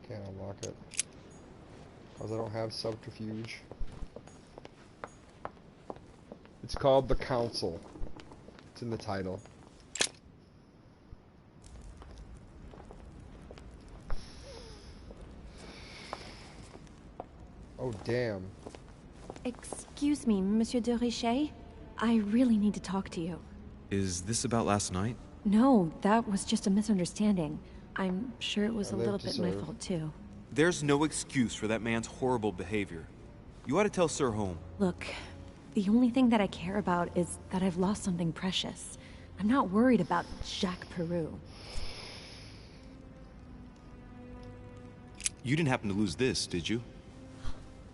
Can't unlock it. Because I don't have subterfuge. It's called the Council. It's in the title. Oh, damn. Excuse me, Monsieur de Richet? I really need to talk to you. Is this about last night? No, that was just a misunderstanding. I'm sure it was I a live little to bit my serve. fault, too. There's no excuse for that man's horrible behavior. You ought to tell Sir Holm. Look, the only thing that I care about is that I've lost something precious. I'm not worried about Jacques Peru. You didn't happen to lose this, did you?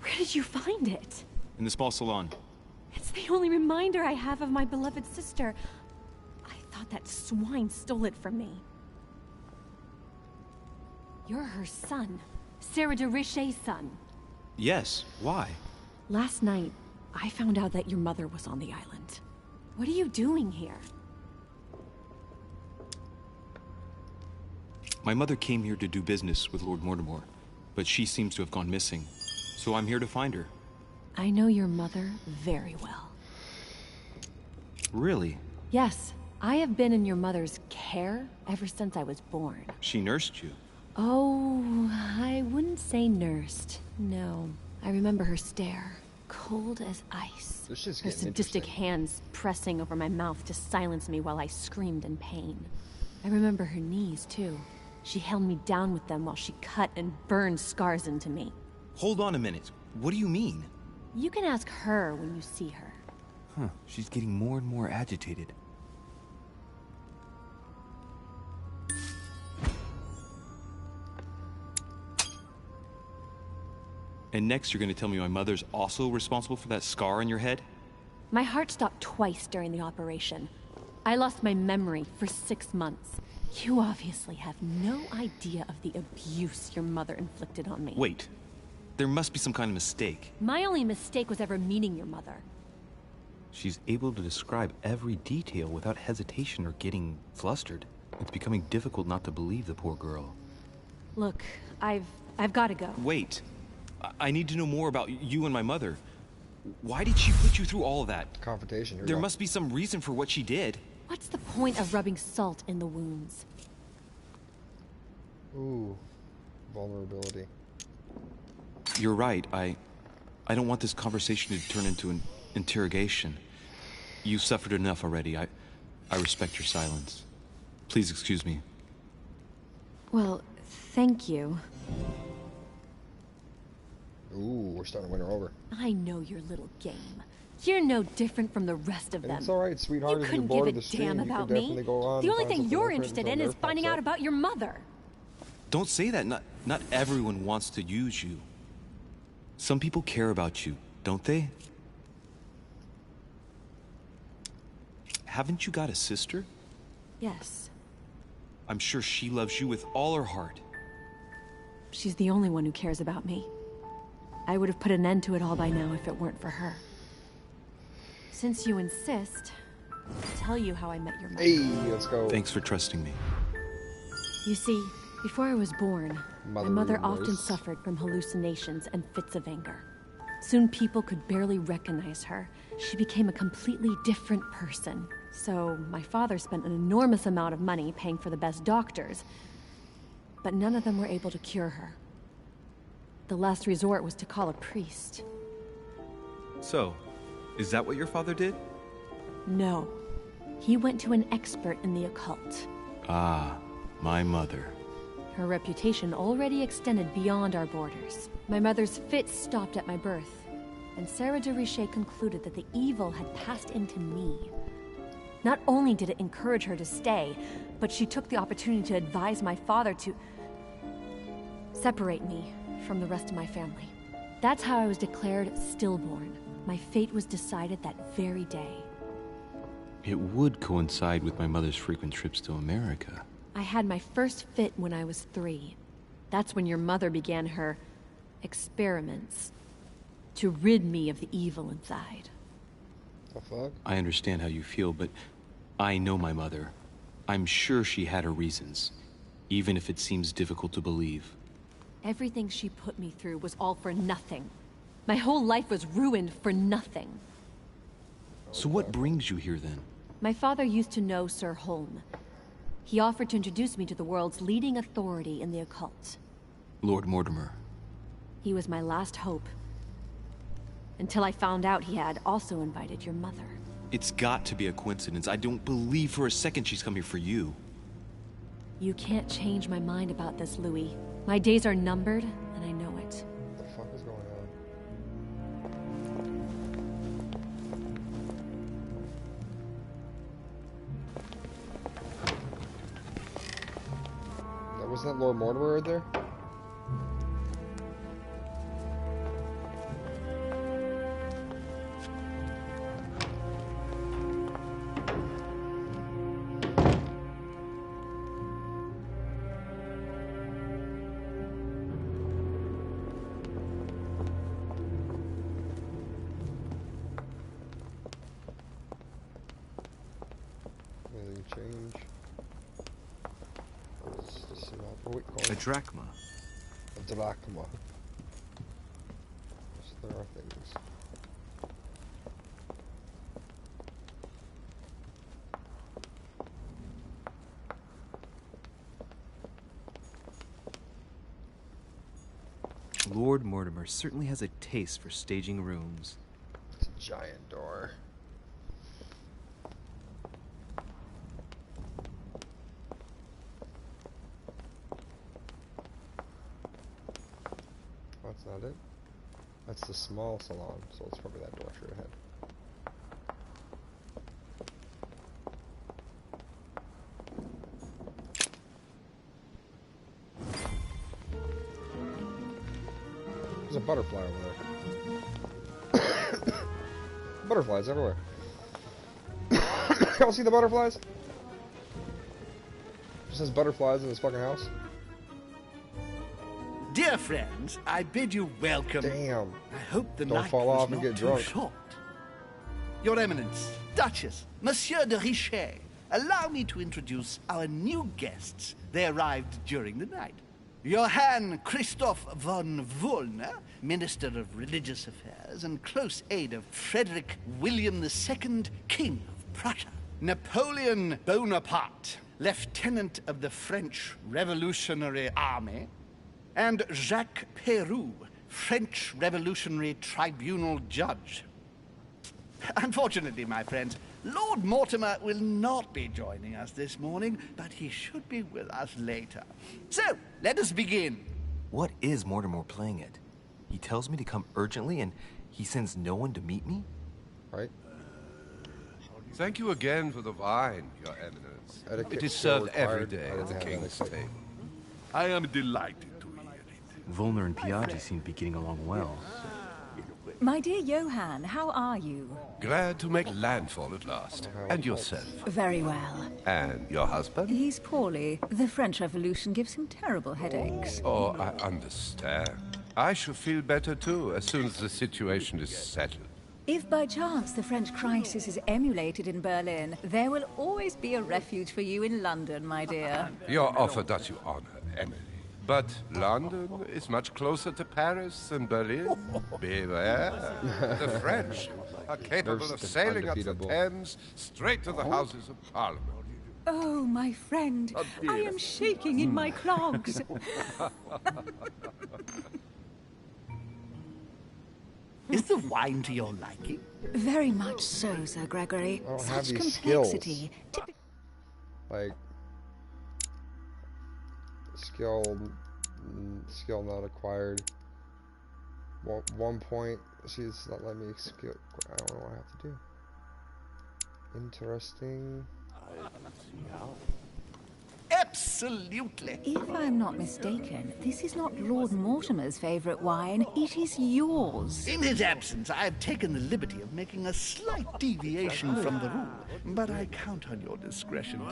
Where did you find it? In the small salon. It's the only reminder I have of my beloved sister. I thought that swine stole it from me. You're her son. Sarah de Richet's son. Yes. Why? Last night, I found out that your mother was on the island. What are you doing here? My mother came here to do business with Lord Mortimer, but she seems to have gone missing. So I'm here to find her. I know your mother very well. Really? Yes, I have been in your mother's care ever since I was born. She nursed you. Oh, I wouldn't say nursed. No. I remember her stare, cold as ice. This shit's Her getting sadistic interesting. hands pressing over my mouth to silence me while I screamed in pain. I remember her knees, too. She held me down with them while she cut and burned scars into me. Hold on a minute. What do you mean? You can ask her when you see her. Huh, she's getting more and more agitated. And next you're going to tell me my mother's also responsible for that scar on your head? My heart stopped twice during the operation. I lost my memory for 6 months. You obviously have no idea of the abuse your mother inflicted on me. Wait. There must be some kind of mistake. My only mistake was ever meeting your mother. She's able to describe every detail without hesitation or getting flustered. It's becoming difficult not to believe the poor girl. Look, I've got to go. Wait. I need to know more about you and my mother. Why did she put you through all of that? Confrontation. There must be some reason for what she did. What's the point of rubbing salt in the wounds? Ooh. Vulnerability. You're right. I don't want this conversation to turn into an interrogation. You've suffered enough already. I respect your silence. Please excuse me. Well, thank you. Ooh, we're starting to win her over. I know your little game. You're no different from the rest of them. It's alright, sweetheart. You If you're couldn't bored give of a the stream, damn you can about definitely me. go on The and only find thing something you're different interested until in is Nerf finding pops out up. about your mother. Don't say that. Not everyone wants to use you. Some people care about you, don't they? Haven't you got a sister? Yes. I'm sure she loves you with all her heart. She's the only one who cares about me. I would have put an end to it all by now if it weren't for her. Since you insist, I'll tell you how I met your mother. Hey, let's go. Thanks for trusting me. You see, before I was born, my Mother mother reverse. often suffered from hallucinations and fits of anger. Soon people could barely recognize her. She became a completely different person. So my father spent an enormous amount of money paying for the best doctors, but none of them were able to cure her. The last resort was to call a priest. So, is that what your father did? No. He went to an expert in the occult. Ah, my mother. Her reputation already extended beyond our borders. My mother's fits stopped at my birth, and Sarah de Richet concluded that the evil had passed into me. Not only did it encourage her to stay, but she took the opportunity to advise my father to separate me from the rest of my family. That's how I was declared stillborn. My fate was decided that very day. It would coincide with my mother's frequent trips to America. I had my first fit when I was 3. That's when your mother began her experiments to rid me of the evil inside. The fuck? I understand how you feel, but I know my mother. I'm sure she had her reasons, even if it seems difficult to believe. Everything she put me through was all for nothing. My whole life was ruined for nothing. So what brings you here then? My father used to know Sir Holm. He offered to introduce me to the world's leading authority in the occult. Lord Mortimer. He was my last hope. Until I found out he had also invited your mother. It's got to be a coincidence. I don't believe for a second she's come here for you. You can't change my mind about this, Louis. My days are numbered, and I know it. What the fuck is going on? Wasn't that Lord Mortimer right there? Anything change? A drachma. A drachma. So there are things. Lord Mortimer certainly has a taste for staging rooms. It's a giant door. That's not it. That's the small salon, so it's probably that door straight ahead. There's a butterfly over there. Butterflies everywhere. Y'all see the butterflies? Just has butterflies in his fucking house. Dear friends, I bid you welcome. Damn. I hope the Don't night fall was off and not get too drunk. short. Your Eminence, Duchess, Monsieur de Richet, allow me to introduce our new guests. They arrived during the night. Johann Christoph von Wollner, Minister of Religious Affairs and close aide of Frederick William II, King of Prussia. Napoleon Bonaparte, Lieutenant of the French Revolutionary Army. And Jacques Peroux, French Revolutionary Tribunal Judge. Unfortunately, my friends, Lord Mortimer will not be joining us this morning, but he should be with us later. So, let us begin. What is Mortimer playing at? He tells me to come urgently and he sends no one to meet me? Right. Thank you again for the wine, Your Eminence. Etiquette It is still served every required. day I at didn't the have King's etiquette. table. I am delighted to hear it. Volner and Piaggi seem to be getting along well. My dear Johann, how are you? Glad to make landfall at last. And yourself? Very well. And your husband? He's poorly. The French Revolution gives him terrible headaches. Oh, I understand. I shall feel better too as soon as the situation is settled. If by chance the French crisis is emulated in Berlin, there will always be a refuge for you in London, my dear. Your offer does you honor, Emily. But London is much closer to Paris than Berlin. Beware. The French are capable of sailing up the Thames straight to the Houses of Parliament. Oh, my friend, I am shaking in my clogs. Is the wine to your liking? Very much so, Sir Gregory. I don't have Such these complexity. Like skill not acquired. 1 point. She's not letting me skill. I don't know what I have to do. Interesting. Absolutely. If I'm not mistaken, this is not Lord Mortimer's favorite wine. It is yours. In his absence, I have taken the liberty of making a slight deviation from the rule, but I count on your discretion.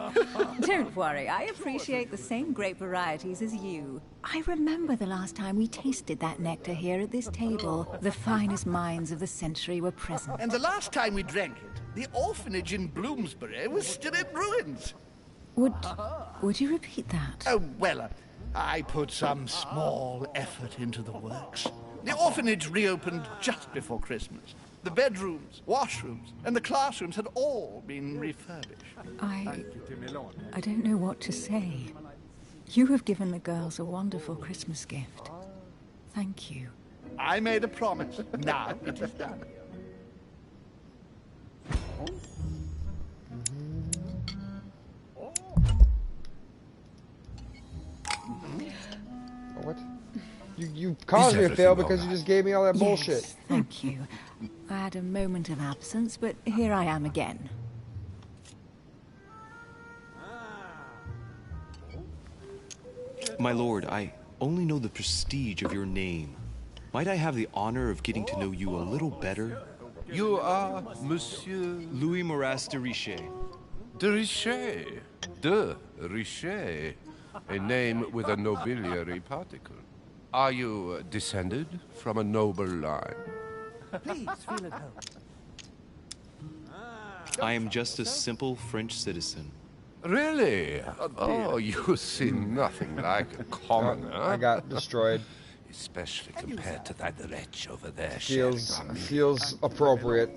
Don't worry, I appreciate the same grape varieties as you. I remember the last time we tasted that nectar here at this table. The finest minds of the century were present. And the last time we drank it, the orphanage in Bloomsbury was still in ruins. Would you repeat that? Oh, well, I put some small effort into the works. The orphanage reopened just before Christmas. The bedrooms, washrooms, and the classrooms had all been refurbished. I don't know what to say. You have given the girls a wonderful Christmas gift. Thank you. I made a promise. Now it is done. What? You caused me to fail because you just gave me all that bullshit. Yes, thank you. I had a moment of absence, but here I am again. My lord, I only know the prestige of your name. Might I have the honor of getting to know you a little better? You are Monsieur... Louis Moras de Richet. De Richet. De Richet. A name with a nobiliary particle. Are you descended from a noble line? Please feel at home. I am just a simple French citizen. Really? Oh, you seem nothing like a commoner. I got destroyed. Especially compared to that wretch over there. Feels appropriate.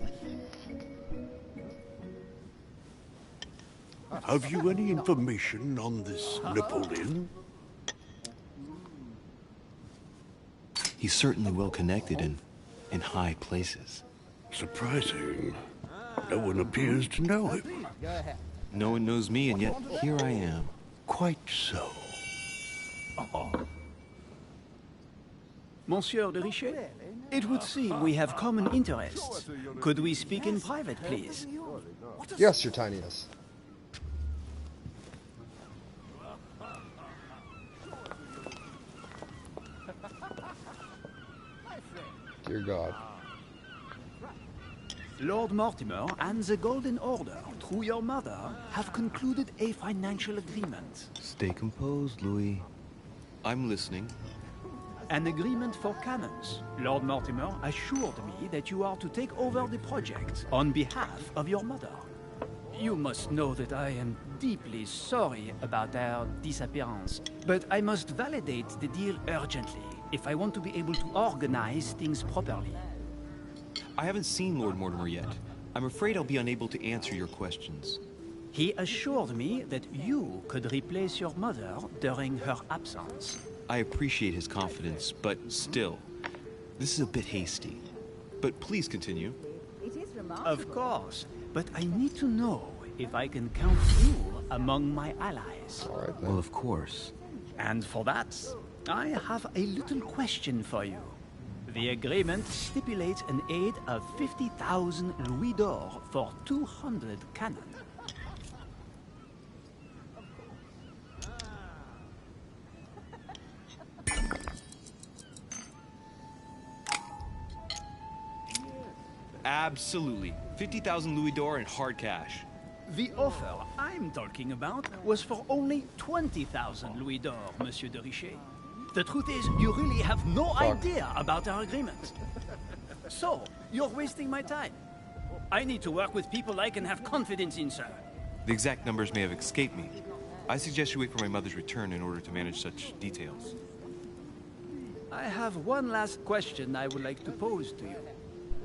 Have you any information on this Napoleon? He's certainly well connected in high places. Surprising. No one appears to know him. No one knows me, and yet here I am. Quite so. Monsieur de Richet, it would seem we have common interests. Could we speak in private, please? Yes, your tinyness. Dear God. Lord Mortimer and the Golden Order, through your mother, have concluded a financial agreement. Stay composed, Louis. I'm listening. An agreement for cannons. Lord Mortimer assured me that you are to take over the project on behalf of your mother. You must know that I am deeply sorry about their disappearance, but I must validate the deal urgently if I want to be able to organize things properly. I haven't seen Lord Mortimer yet. I'm afraid I'll be unable to answer your questions. He assured me that you could replace your mother during her absence. I appreciate his confidence, but still, this is a bit hasty. But please continue. Of course, but I need to know if I can count you among my allies. Well, of course. And for that, I have a little question for you. The agreement stipulates an aid of 50,000 louis d'or for 200 cannon. Absolutely. 50,000 louis d'or in hard cash. The offer I'm talking about was for only 20,000 louis d'or, Monsieur de Richet. The truth is, you really have no idea about our agreement. So, you're wasting my time. I need to work with people I can have confidence in, sir. The exact numbers may have escaped me. I suggest you wait for my mother's return in order to manage such details. I have one last question I would like to pose to you.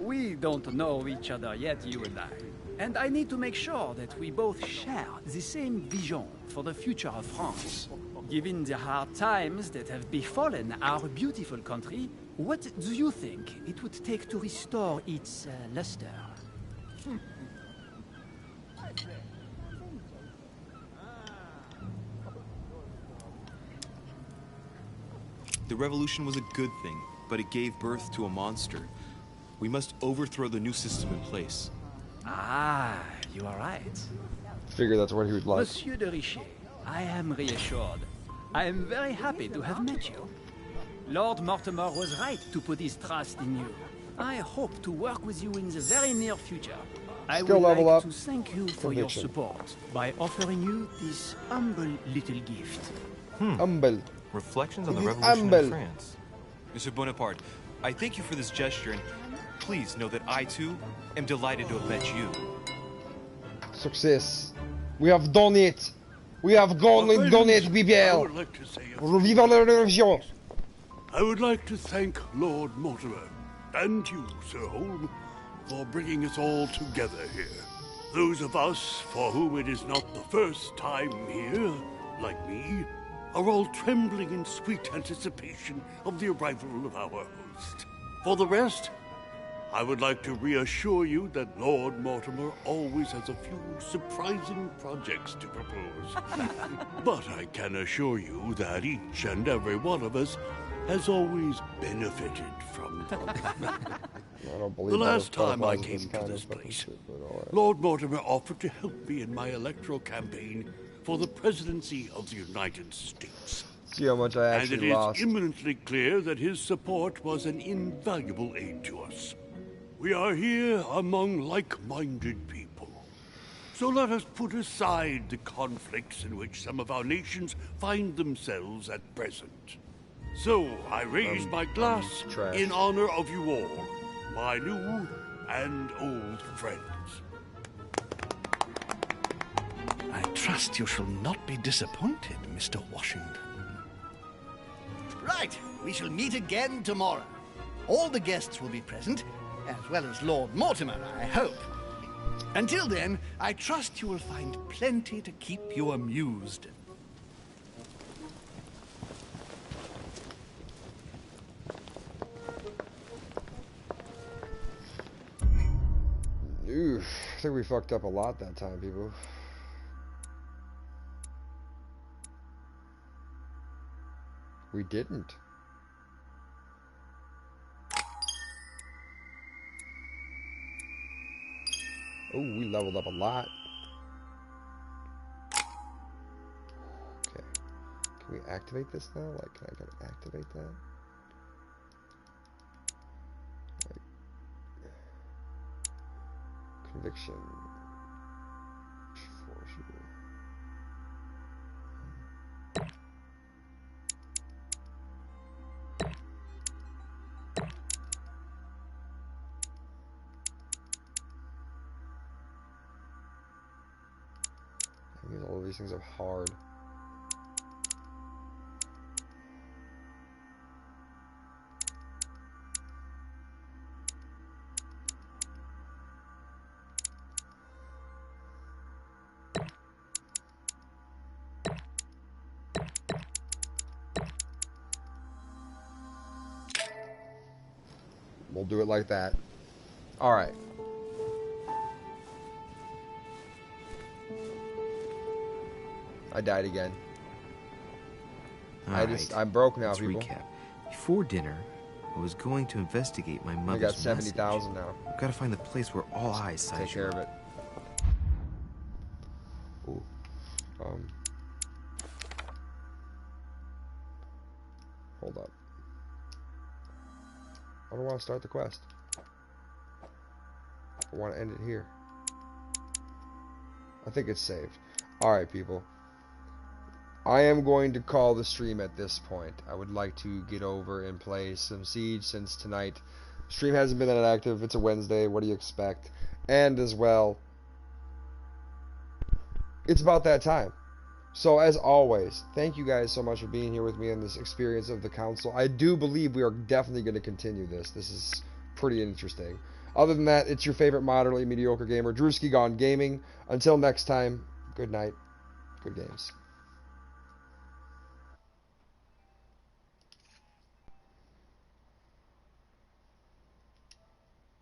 We don't know each other yet, you and and I need to make sure that we both share the same vision for the future of France. Given the hard times that have befallen our beautiful country, what do you think it would take to restore its luster? The revolution was a good thing, but it gave birth to a monster. We must overthrow the new system in place. Ah, you are right. Figure that's what he would like. Monsieur de Richet, I am reassured. I am very happy to have met you. Lord Mortimer was right to put his trust in you. I hope to work with you in the very near future. I would like to thank you for your support by offering you this humble little gift. Humble. Reflections on the Revolution in France. Monsieur Bonaparte, I thank you for this gesture, and please know that I, too, am delighted to have met you. Success. We have done it. We have done it, BBL. Vive la révolution. I would like to thank Lord Mortimer, and you, Sir Holm, for bringing us all together here. Those of us for whom it is not the first time here, like me, are all trembling in sweet anticipation of the arrival of our host. For the rest, I would like to reassure you that Lord Mortimer always has a few surprising projects to propose. But I can assure you that each and every one of us has always benefited from them. I don't believe the last that time I came to this place, Lord Mortimer offered to help me in my electoral campaign for the presidency of the United States. See how much I actually lost. And it is imminently clear that his support was an invaluable aid to us. We are here among like-minded people. So let us put aside the conflicts in which some of our nations find themselves at present. So I raise my glass in honor of you all, my new and old friends. I trust you shall not be disappointed, Mr. Washington. Right, we shall meet again tomorrow. All the guests will be present, as well as Lord Mortimer, I hope. Until then, I trust you will find plenty to keep you amused. Oof, I think we fucked up a lot that time, people. We didn't. Oh, we leveled up a lot. Okay. Can we activate this now? Like, can I gotta activate that? eviction. All of these things are hard. We'll do it like that. All right. I died again. I'm broke now, Let's people. Recap. Before dinner, I was going to investigate my mother's I got 70,000 now. I've got to find the place where all eyes size Take care of it. Ooh. Hold up. I don't want to start the quest. I want to end it here. I think it's saved. Alright, people. I am going to call the stream at this point. I would like to get over and play some Siege since tonight. Stream hasn't been that active. It's a Wednesday. What do you expect? And as well, it's about that time. So as always, thank you guys so much for being here with me in this experience of the council. I do believe we are definitely going to continue this. This is pretty interesting. Other than that, it's your favorite moderately mediocre gamer, DrewSki Gone Gaming. Until next time, good night, good games.